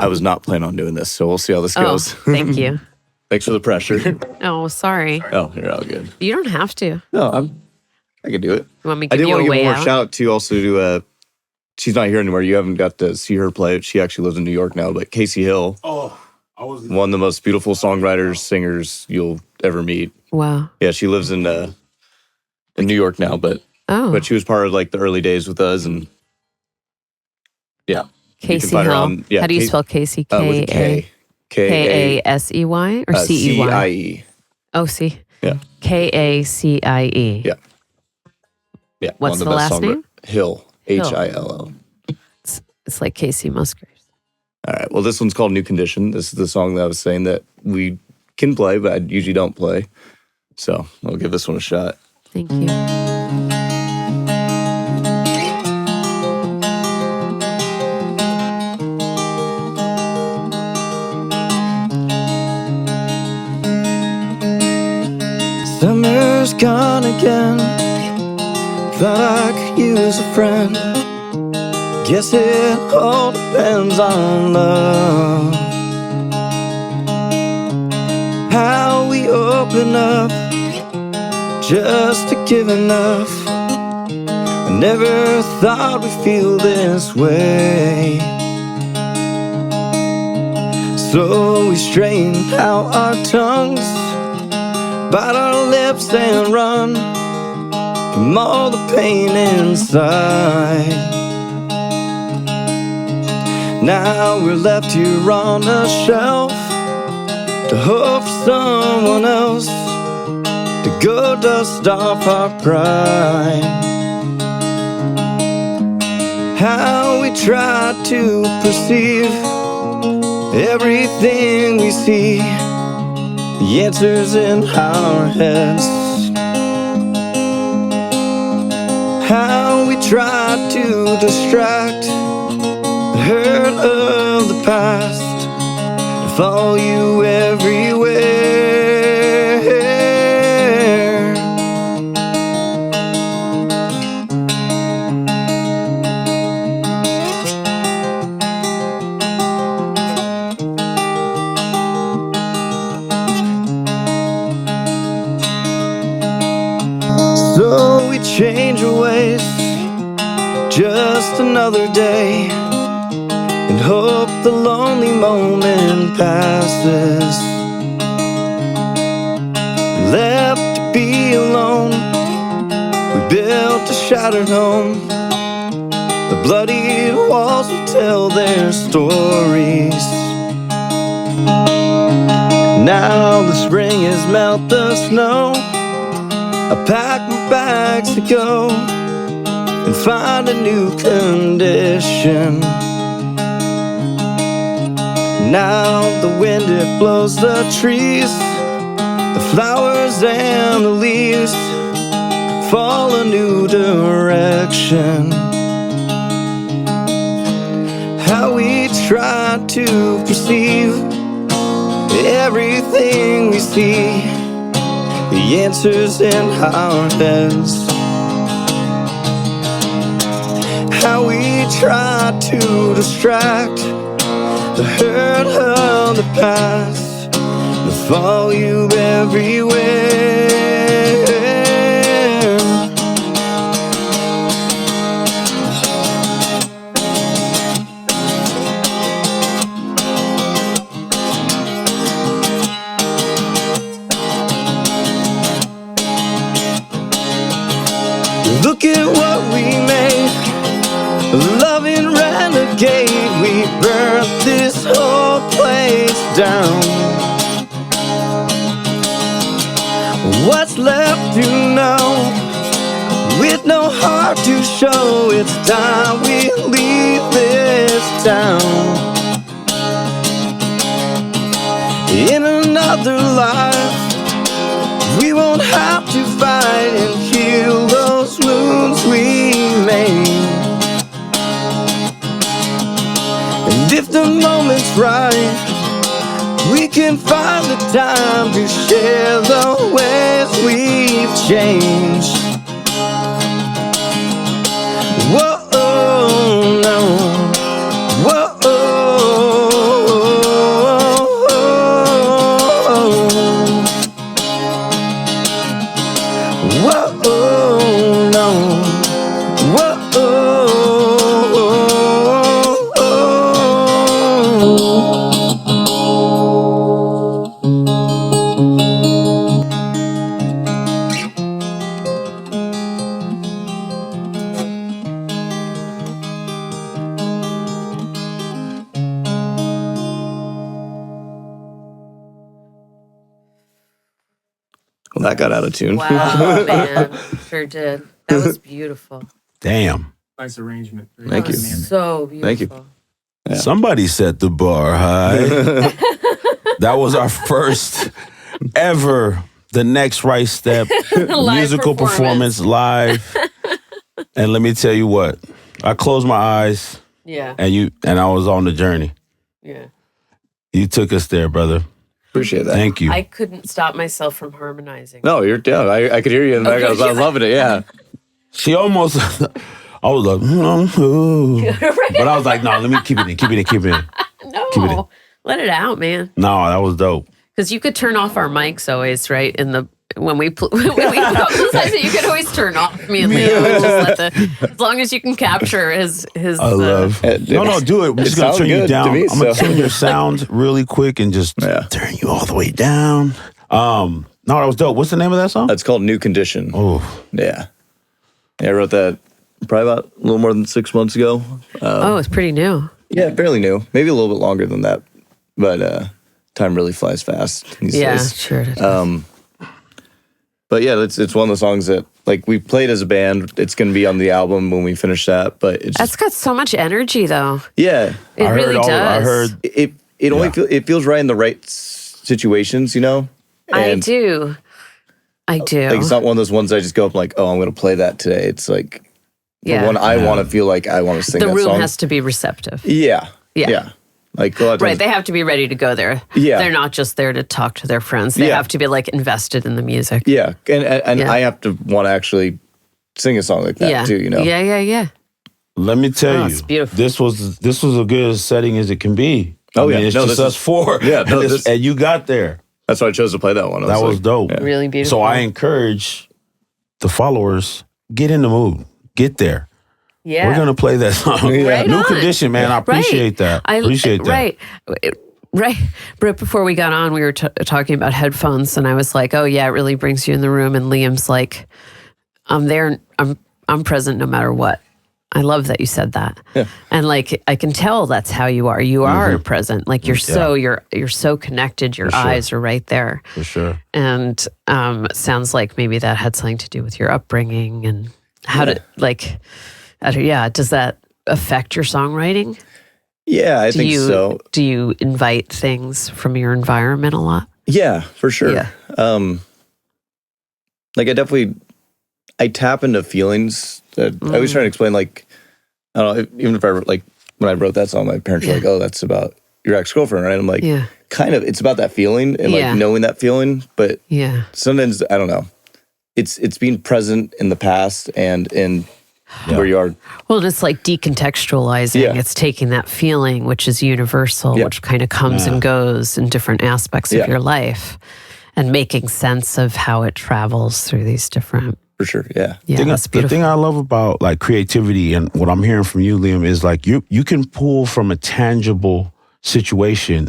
I was not planning on doing this, so we'll see how this goes. Thank you. Thanks for the pressure. Oh, sorry. Oh, you're all good. You don't have to. No, I can do it. You want me to I give did you want a to give way one more out? shout out to also to she's not here anymore. You haven't got to see her play. She actually lives in New York now, but Casey Hill. Oh, I was one of the most beautiful songwriters, singers you'll ever meet. Wow. Yeah, she lives in New York now, but she was part of like the early days with us, and yeah, Casey find her Hill. on- yeah, How do you Casey- spell Casey? with a K. Kasey or Cey? CIE. Oh, C. Yeah. Kacie. Yeah. Yeah. What's one of the best last name? Hill. Hill. Hill. It's like Casey Musgraves. All right. Well, this one's called New Condition. This is the song that I was saying that we can play, but I usually don't play. So I'll give this one a shot. Thank you. Summer's gone again. Thought I could use a friend. Guess it all depends on love. How we open up just to give enough. I never thought we'd feel this way. So we strain out our tongues, bite our lips and run from all the pain inside. Now we're left here on a shelf to hope for someone else to go dust off our pride. How we try to perceive everything we see, the answers in our heads. How we try to distract the hurt of the past, to follow you everywhere. So we change our ways, just another day, and hope the lonely moment passes. Left to be alone, we built a shattered home. The bloodied walls will tell their stories. Now the spring has melted the snow. I pack my bags to go and find a new condition. Now the wind, it blows the trees, the flowers and the leaves fall a new direction. How we try to perceive everything we see, the answers in our heads. How we try to distract the hurt of the past, to follow you everywhere. Look at what we made, a loving renegade. We burnt this whole place down. What's left to know? With no heart to show. It's time we leave this town. In another life, we won't have to fight and heal those wounds we made. And if the moment's right, we can find the time to share the ways we've changed. Whoa, no. Whoa, whoa, no. Well, that got out of tune. Wow, man. Sure did. That was beautiful. Damn. Nice arrangement. Very Thank you. dynamic. So beautiful. Thank you. Yeah. Somebody set the bar high. That was our first ever The Next Right Step Live musical performance live. And let me tell you what, I closed my eyes Yeah. and I was on the journey. Yeah. You took us there, brother. Appreciate that. Thank you. I couldn't stop myself from harmonizing. No, you're down. I could hear you in the back. I was loving it. Yeah. She almost, I was like, but I was like, no, let me keep it in. No. Keep it in. Let it out, man. No, that was dope. Because you could turn off our mics always, right? When we publicize it, you could always turn off me and Leo. And just as long as you can capture his. I love. No, do it. We're just gonna turn you down. I'm gonna turn your sound really quick and just turn you all the way down. No, that was dope. What's the name of that song? That's called New Condition. Oh, Yeah. I wrote that probably about a little more than 6 months ago. It's pretty new. Yeah, fairly new. Maybe a little bit longer than that. But time really flies fast these days. Sure. It is. But yeah, it's one of the songs that like we played as a band. It's going to be on the album when we finish that. But it's That's got so much energy, though. yeah, It really does. I heard. it only it feels right in the right situations, you know. I do. Like it's not one of those ones I just go up like, oh, I'm going to play that today. It's like the one I want to feel like I want to sing the that room song. has to be receptive. Yeah. Yeah. Like a lot of Right, times- they have to be ready to go there. Yeah. They're not just there to talk to their friends. They have to be like invested in the music. Yeah, and Yeah. I have to want to actually sing a song like that too, you know. Yeah. Let me tell you, it's beautiful. This was a good setting as it can be. Oh, yeah. it's No, just this us four. Yeah, no, and you got there. That's why I chose to play that one. That was dope. yeah. Really beautiful. So I encourage the followers, get in the mood, get there. Yeah. We're gonna play that song. Right New on. Condition, man. I appreciate that. Appreciate that. Right. But before we got on, we were talking about headphones, and I was like, "Oh yeah, it really brings you in the room." And Liam's like, "I'm there. I'm present no matter what." I love that you said that. Yeah. And like I can tell that's how you are. You are present. Like you're so connected. Your eyes are right there. For sure. And it sounds like maybe that had something to do with your upbringing and how to like. Does that affect your songwriting? Yeah, I think so. Do you invite things from your environment a lot? Yeah, for sure. Yeah. Like I tap into feelings that I always try to explain. Like, I don't know, even if I like when I wrote that song, my parents were like, "Oh, that's about your ex-girlfriend," right? I'm like, kind of. It's about that feeling and like knowing that feeling, but sometimes I don't know. It's being present in the past and in where you are. Well, it's like decontextualizing. Yeah. It's taking that feeling, which is universal, which kind of comes and goes in different aspects of your life, and making sense of how it travels through these different. For sure, yeah. That's The beautiful. thing I love about like creativity and what I'm hearing from you, Liam, is like you can pull from a tangible situation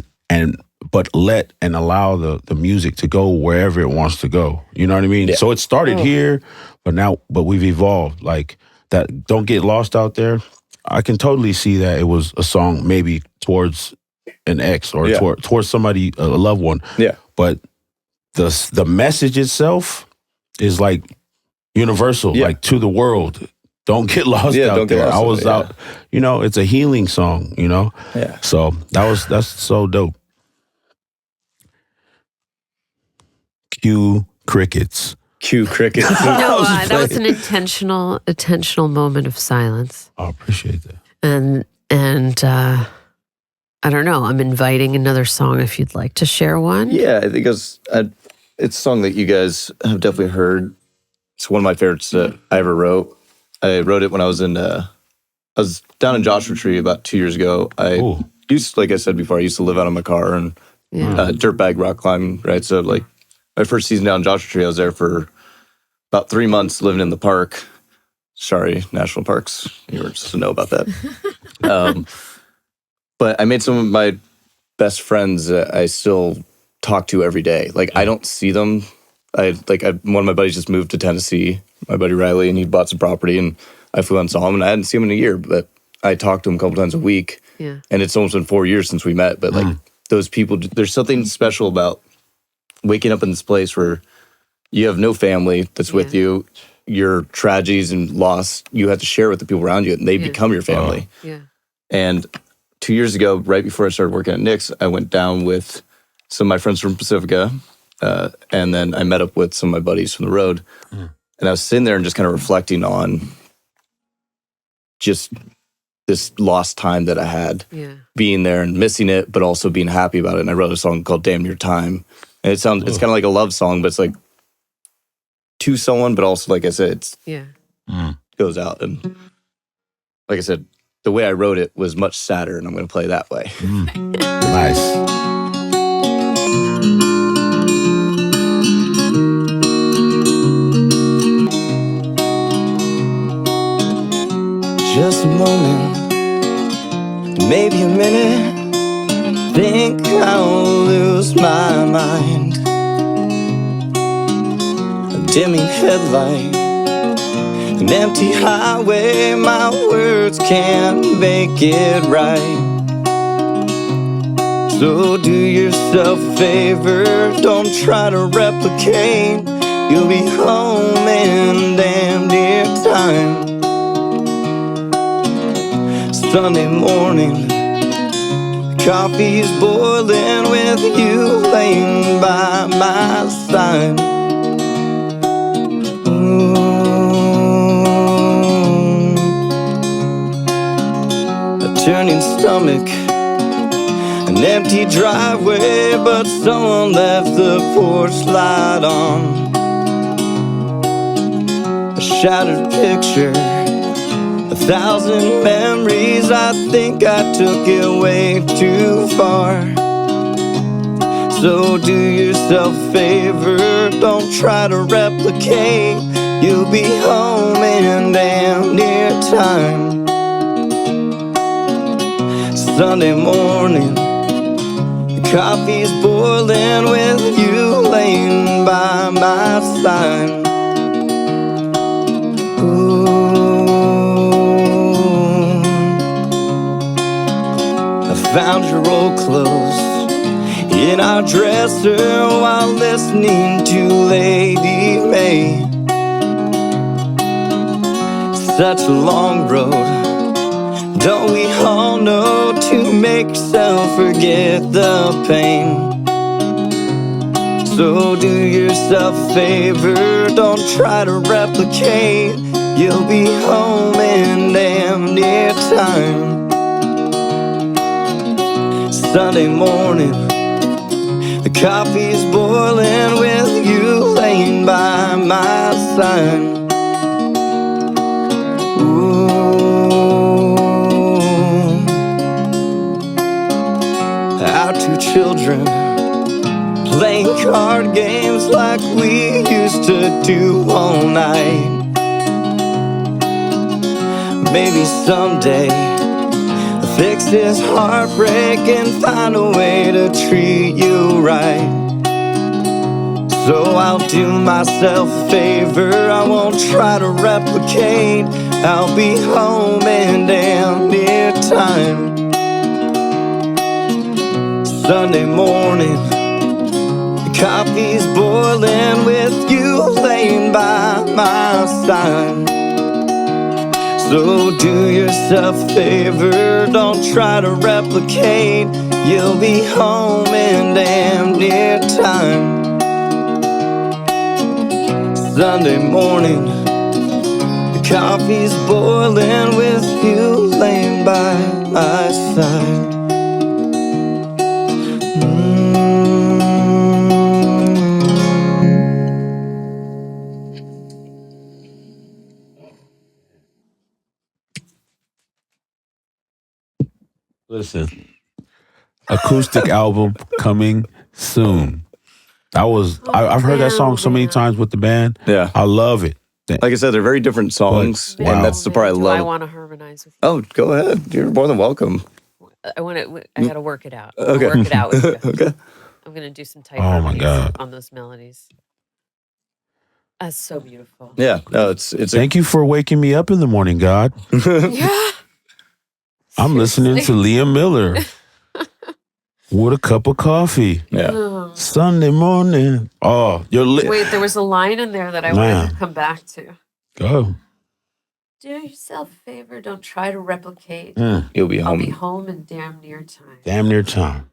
but let and allow the music to go wherever it wants to go. You know what I mean? Yeah. So it started here, but we've evolved. Like that, don't get lost out there. I can totally see that it was a song maybe towards an ex or towards somebody, a loved one. Yeah. But the message itself is like, universal, like to the world. Don't get lost out there. I was out, it's a healing song, Yeah. So that's so dope. Cue crickets. Cue crickets. No, that was an intentional moment of silence. I appreciate that. And I don't know. I'm inviting another song if you'd like to share one. Yeah, I think it's a song that you guys have definitely heard. It's one of my favorites that I ever wrote. I wrote it when I was down in Joshua Tree about 2 years ago. I used, like I said before, I used to live out of my car and dirtbag rock climbing, right? So like my first season down in Joshua Tree, I was there for about 3 months living in the park. Sorry, national parks. You were supposed to know about that. But I made some of my best friends that I still talk to every day. Like, I don't see them. One of my buddies just moved to Tennessee, my buddy Riley, and he bought some property, and I flew out and saw him, and I hadn't seen him in a year, but I talked to him a couple times a week. Yeah. And it's almost been 4 years since we met. But like those people, there's something special about waking up in this place where you have no family that's with you. Your tragedies and loss, you have to share with the people around you, and they become your family. Yeah. And 2 years ago, right before I started working at Nick's, I went down with some of my friends from Pacifica, and then I met up with some of my buddies from the road. And I was sitting there and just kind of reflecting on just this lost time that I had being there and missing it, but also being happy about it. And I wrote a song called Damn Near Time. And it's kind of like a love song, but it's like to someone, but also, like I said, goes out. And like I said, the way I wrote it was much sadder, and I'm going to play that way. Nice. Just a moment, maybe a minute, think I'll lose my mind. A dimming headlight, an empty highway, my words can't make it right. So do yourself a favor, don't try to replicate. You'll be home in damn near time. Sunday morning, coffee's boiling with you laying by my side. A turning stomach, an empty driveway, but someone left the porch light on. A shattered picture, 1,000 memories, I think I took it way too far. So do yourself a favor, don't try to replicate. You'll be home in damn near time. Sunday morning, the coffee's boiling with you laying by my side. Found your old clothes in our dresser while listening to Lady May. Such a long road, don't we all know, to make yourself forget the pain. So do yourself a favor, don't try to replicate. You'll be home in damn near time. Sunday morning, the coffee's boiling with you laying by my side. Our two children playing card games like we used to do all night. Maybe someday fix this heartbreak and find a way to treat you right. So I'll do myself a favor, I won't try to replicate. I'll be home in damn near time. Sunday morning, the coffee's boiling with you laying by my side. So do yourself a favor, don't try to replicate. You'll be home in damn near time. Sunday morning, the coffee's boiling with you laying by my side. Listen, acoustic album coming soon. I've heard that song so many times with the band. Yeah. I love it. Like I said, they're very different songs, Wow. and that's the part I Do love. I want to harmonize with you? Oh, go ahead. You're more than welcome. I want to. I got to work it out. Okay. I'll work it out with you. Okay. I'm gonna do some tight Oh, my harmonies God. on those melodies. That's so beautiful. Yeah. No, it's Thank you for waking me up in the morning, God. Yeah. I'm listening to Liam Miller with a cup of coffee. yeah. Oh. Sunday morning. Oh, you're lit. Wait, there was a line in there that I Man. wanted to come back to. Go. Do yourself a favor. Don't try to replicate. You'll be I'll home. be home in damn near time. Damn near time.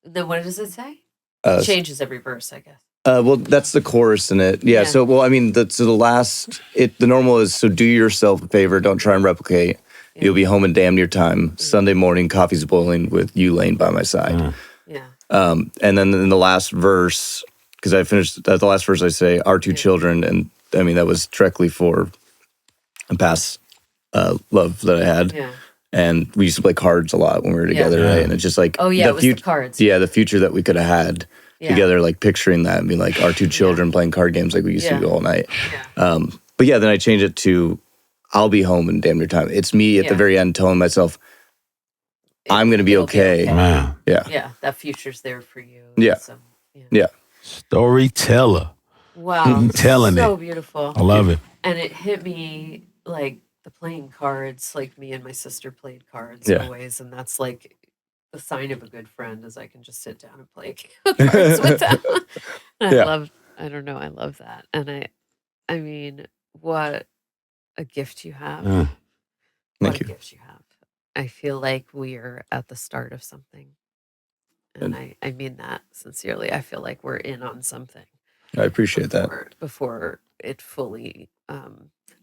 Then what does it say? Uh, Changes every verse, I guess. Well, that's the chorus in it. Yeah. Yeah. So, well, I mean, the last, the normal is, so do yourself a favor, don't try and replicate. You'll be home in damn near time. Sunday morning, coffee's boiling with you laying by my side. Yeah. And then in the last verse, because I finished the last verse, I say, our two children. And I mean, that was directly for a past love that I had. Yeah. And we used to play cards a lot when we were together, Yeah. right? And it's just like, Oh yeah, it was the cards. yeah, the future that we could have had Yeah. together, like picturing that and being like our two children playing card games like we used to Yeah. do all night. Yeah. But yeah, then I changed it to I'll be home in damn near time. It's me at the Yeah. very end telling myself, I'm going to be It'll okay. Man. Yeah. Yeah, that future's there for you. Yeah. So, yeah. Yeah. Storyteller. Wow. I'm telling so it. beautiful. I love it. And it hit me like the playing cards, like me and my sister played cards Yeah. always. And that's like the sign of a good friend is I can just sit down and play cards with them. And Yeah. I don't know, I love that. And I mean, what a gift you have. Mm. What Thank a you. gift you have. I feel like we are at the start of something. And I mean that sincerely. I feel like we're in on something. I appreciate that. Before it fully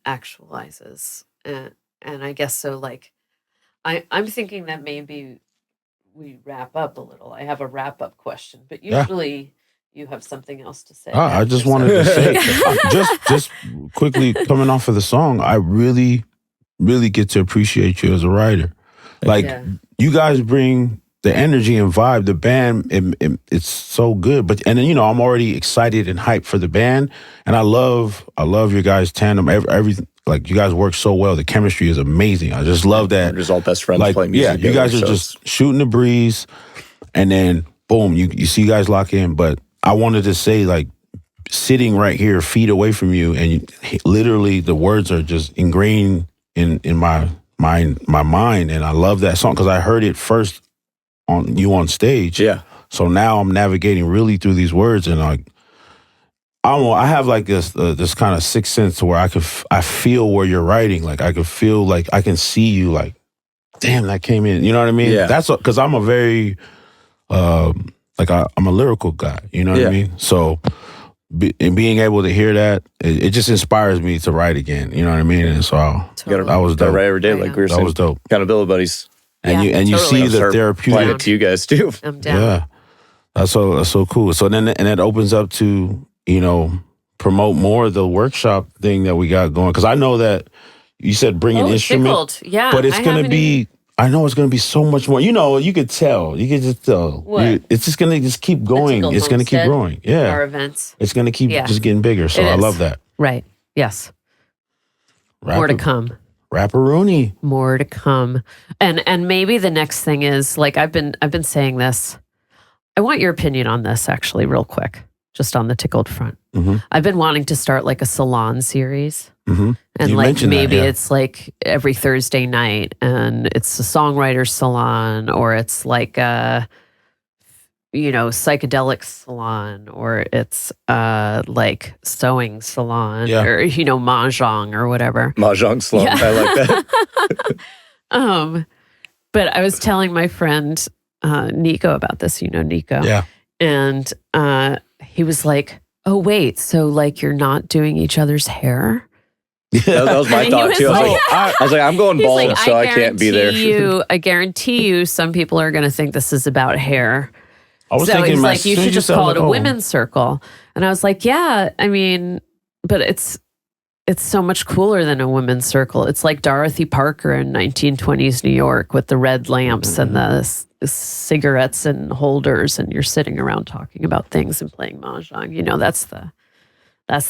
actualizes. And I guess so, like, I'm thinking that maybe we wrap up a little. I have a wrap up question, but Yeah. usually you have something else to say. I just after, wanted to so- say, just quickly coming off of the song, I really, really get to appreciate you as a writer. Like, Yeah. you guys bring the energy and vibe. The band, it's so good. But and then I'm already excited and hyped for the band, and I love your guys' tandem. Everything, like, you guys work so well. The chemistry is amazing. I just love that. We're just all best friends Like, playing yeah, music. you together, guys are so just shooting the breeze, and then boom, you see you guys lock in. But I wanted to say, like, sitting right here, feet away from you, and literally the words are just ingrained in my mind, and I love that song because I heard it first on stage. Yeah. So now I'm navigating really through these words, and like, I have like this kind of sixth sense to where I feel where you're writing. Like, I could feel, like, I can see you, like, damn, that came in. You know what I mean? Yeah. That's because I'm a very I'm a lyrical guy. You know what Yeah. I mean? So and being able to hear that, it just inspires me to write again. You know what I mean? And so Totally. that was Gotta dope. write every day, Right like we were That saying. was dope. Accountability buddies. And Yeah, you totally. see the Start therapeutic. applying it to you guys too. I'm down. Yeah, that's so cool. So then, and that opens up to promote more of the workshop thing that we got going, because I know that you said bring an instrument, Tickled. Yeah. but it's I gonna haven't be. I know it's gonna be so much more. You could tell. You could just tell. What? It's just gonna keep going. Tickled It's gonna keep Homestead, growing. Yeah, our events. it's gonna keep Yeah. just getting bigger. So It I is. love that. Right. Yes. More to come. Rapperoonie. More to come. And maybe the next thing is, like, I've been saying this. I want your opinion on this, actually, real quick, just on the Tickled front. Mhm. I've been wanting to start like a salon series. Mm-hmm. And You like mentioned that, maybe yeah. it's like every Thursday night and it's a songwriter's salon, or it's like psychedelic salon, or it's like sewing salon, or mahjong or whatever. Mahjong salon, I like that. But I was telling my friend Nico about this. Nico. Yeah. And he was like, "Oh wait, so like you're not doing each other's hair?" That was my thought too. I was like, I'm going bald, like, so I can't be there. I guarantee you, some people are going to think this is about hair. I was thinking, he's like, you should just call it a women's circle. And I was like, yeah, I mean, but it's so much cooler than a women's circle. It's like Dorothy Parker in 1920s New York with the red lamps and the cigarettes and holders, and you're sitting around talking about things and playing mahjong. That's the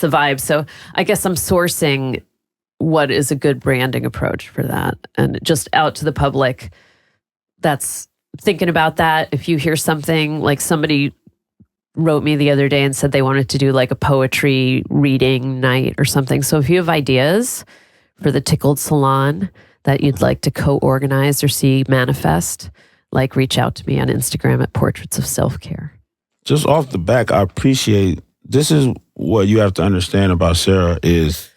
vibe. So I guess I'm sourcing what is a good branding approach for that, and just out to the public. That's thinking about that. If you hear something, like somebody wrote me the other day and said they wanted to do like a poetry reading night or something. So if you have ideas for the Tickled Salon that you'd like to co-organize or see manifest, like reach out to me on Instagram at Portraits of Self-Care. Just off the back, I appreciate, this is what you have to understand about Sarah is,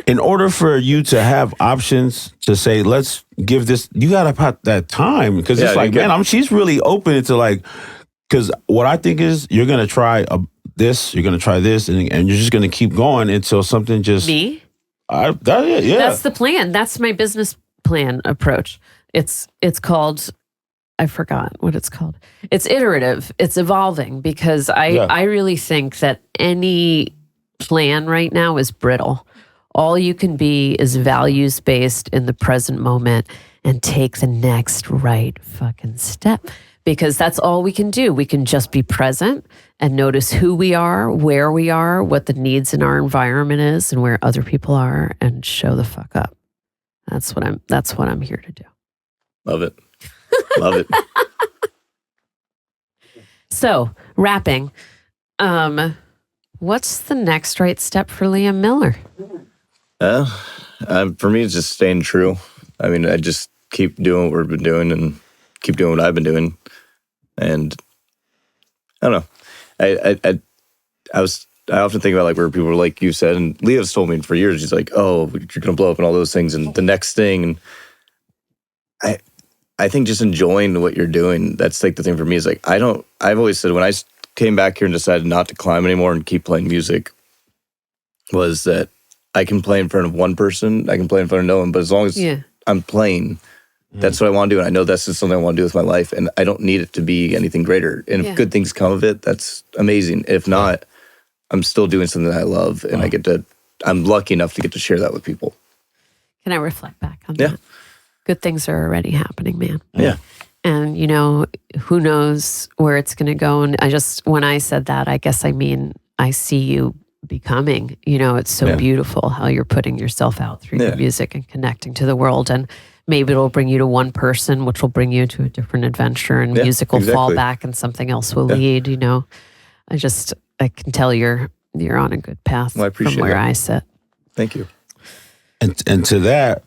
in order for you to have options to say, let's give this, you got to put that time, because it's like, man, she's really open to like, because what I think is you're going to try this, you're going to try this, and you're just going to keep going until something just... Me? Yeah. That's the plan. That's my business plan approach. It's called, I forgot what it's called. It's iterative. It's evolving, because I really think that any plan right now is brittle. All you can be is values-based in the present moment and take the next right fucking step, because that's all we can do. We can just be present and notice who we are, where we are, what the needs in our environment is, and where other people are, and show the fuck up. That's what I'm here to do. Love it. Love it. So, wrapping, what's the next right step for Liam Miller? For me, it's just staying true. I mean, I just keep doing what we've been doing and keep doing what I've been doing. And I don't know. I often think about like where people are, like you said, and Leo's told me for years, he's like, oh, you're going to blow up and all those things and the next thing. And I think just enjoying what you're doing, that's like the thing for me is like, I've always said when I came back here and decided not to climb anymore and keep playing music, was that I can play in front of one person, I can play in front of no one, but as long as I'm playing, that's what I want to do. And I know that's just something I want to do with my life. And I don't need it to be anything greater. And if good things come of it, that's amazing. If not, I'm still doing something that I love. And I'm lucky enough to get to share that with people. Can I reflect back on that? Good things are already happening, man. Yeah. And, who knows where it's going to go. And when I said that, I guess I mean, I see you becoming, it's so beautiful how you're putting yourself out through your music and connecting to the world. And maybe it'll bring you to one person, which will bring you to a different adventure, and music will fall back and something else will lead, I can tell you're on a good path from where I sit. Thank you. And to that,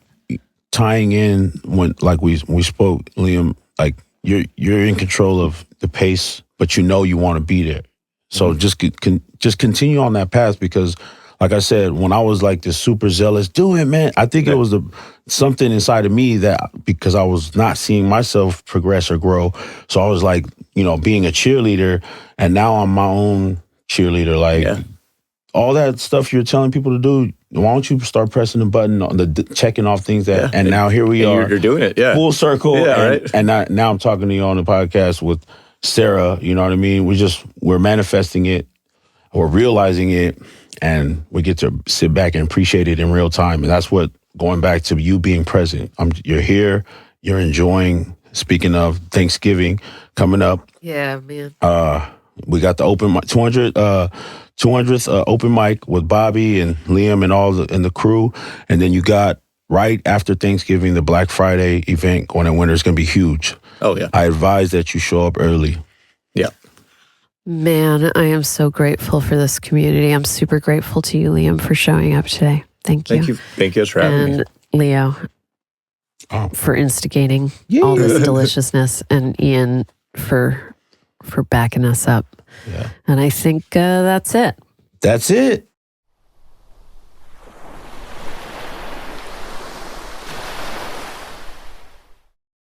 tying in when like we spoke, Liam, like you're in control of the pace, but you want to be there. So just continue on that path, because like I said, when I was like this super zealous, do it, man. I think it was something inside of me that, because I was not seeing myself progress or grow. So I was like, being a cheerleader, and now I'm my own cheerleader. Like all that stuff you're telling people to do, why don't you start pressing the button on the checking off things that, and now here we are. You're doing it, full circle. Right. And now I'm talking to you on the podcast with Sarah, you know what I mean? We're manifesting it, we're realizing it, and we get to sit back and appreciate it in real time. And that's what, going back to you being present. You're here, you're enjoying. Speaking of Thanksgiving coming up. Yeah, man. We got the open mic, 200th open mic with Bobby and Liam and the crew. And then you got right after Thanksgiving, the Black Friday event going in winter is going to be huge. Oh, yeah. I advise that you show up early. Yeah. Man, I am so grateful for this community. I'm super grateful to you, Liam, for showing up today. Thank you. Thank you for having me. And Leo, for instigating all this deliciousness, and Ian for backing us up. Yeah. And I think that's it. That's it.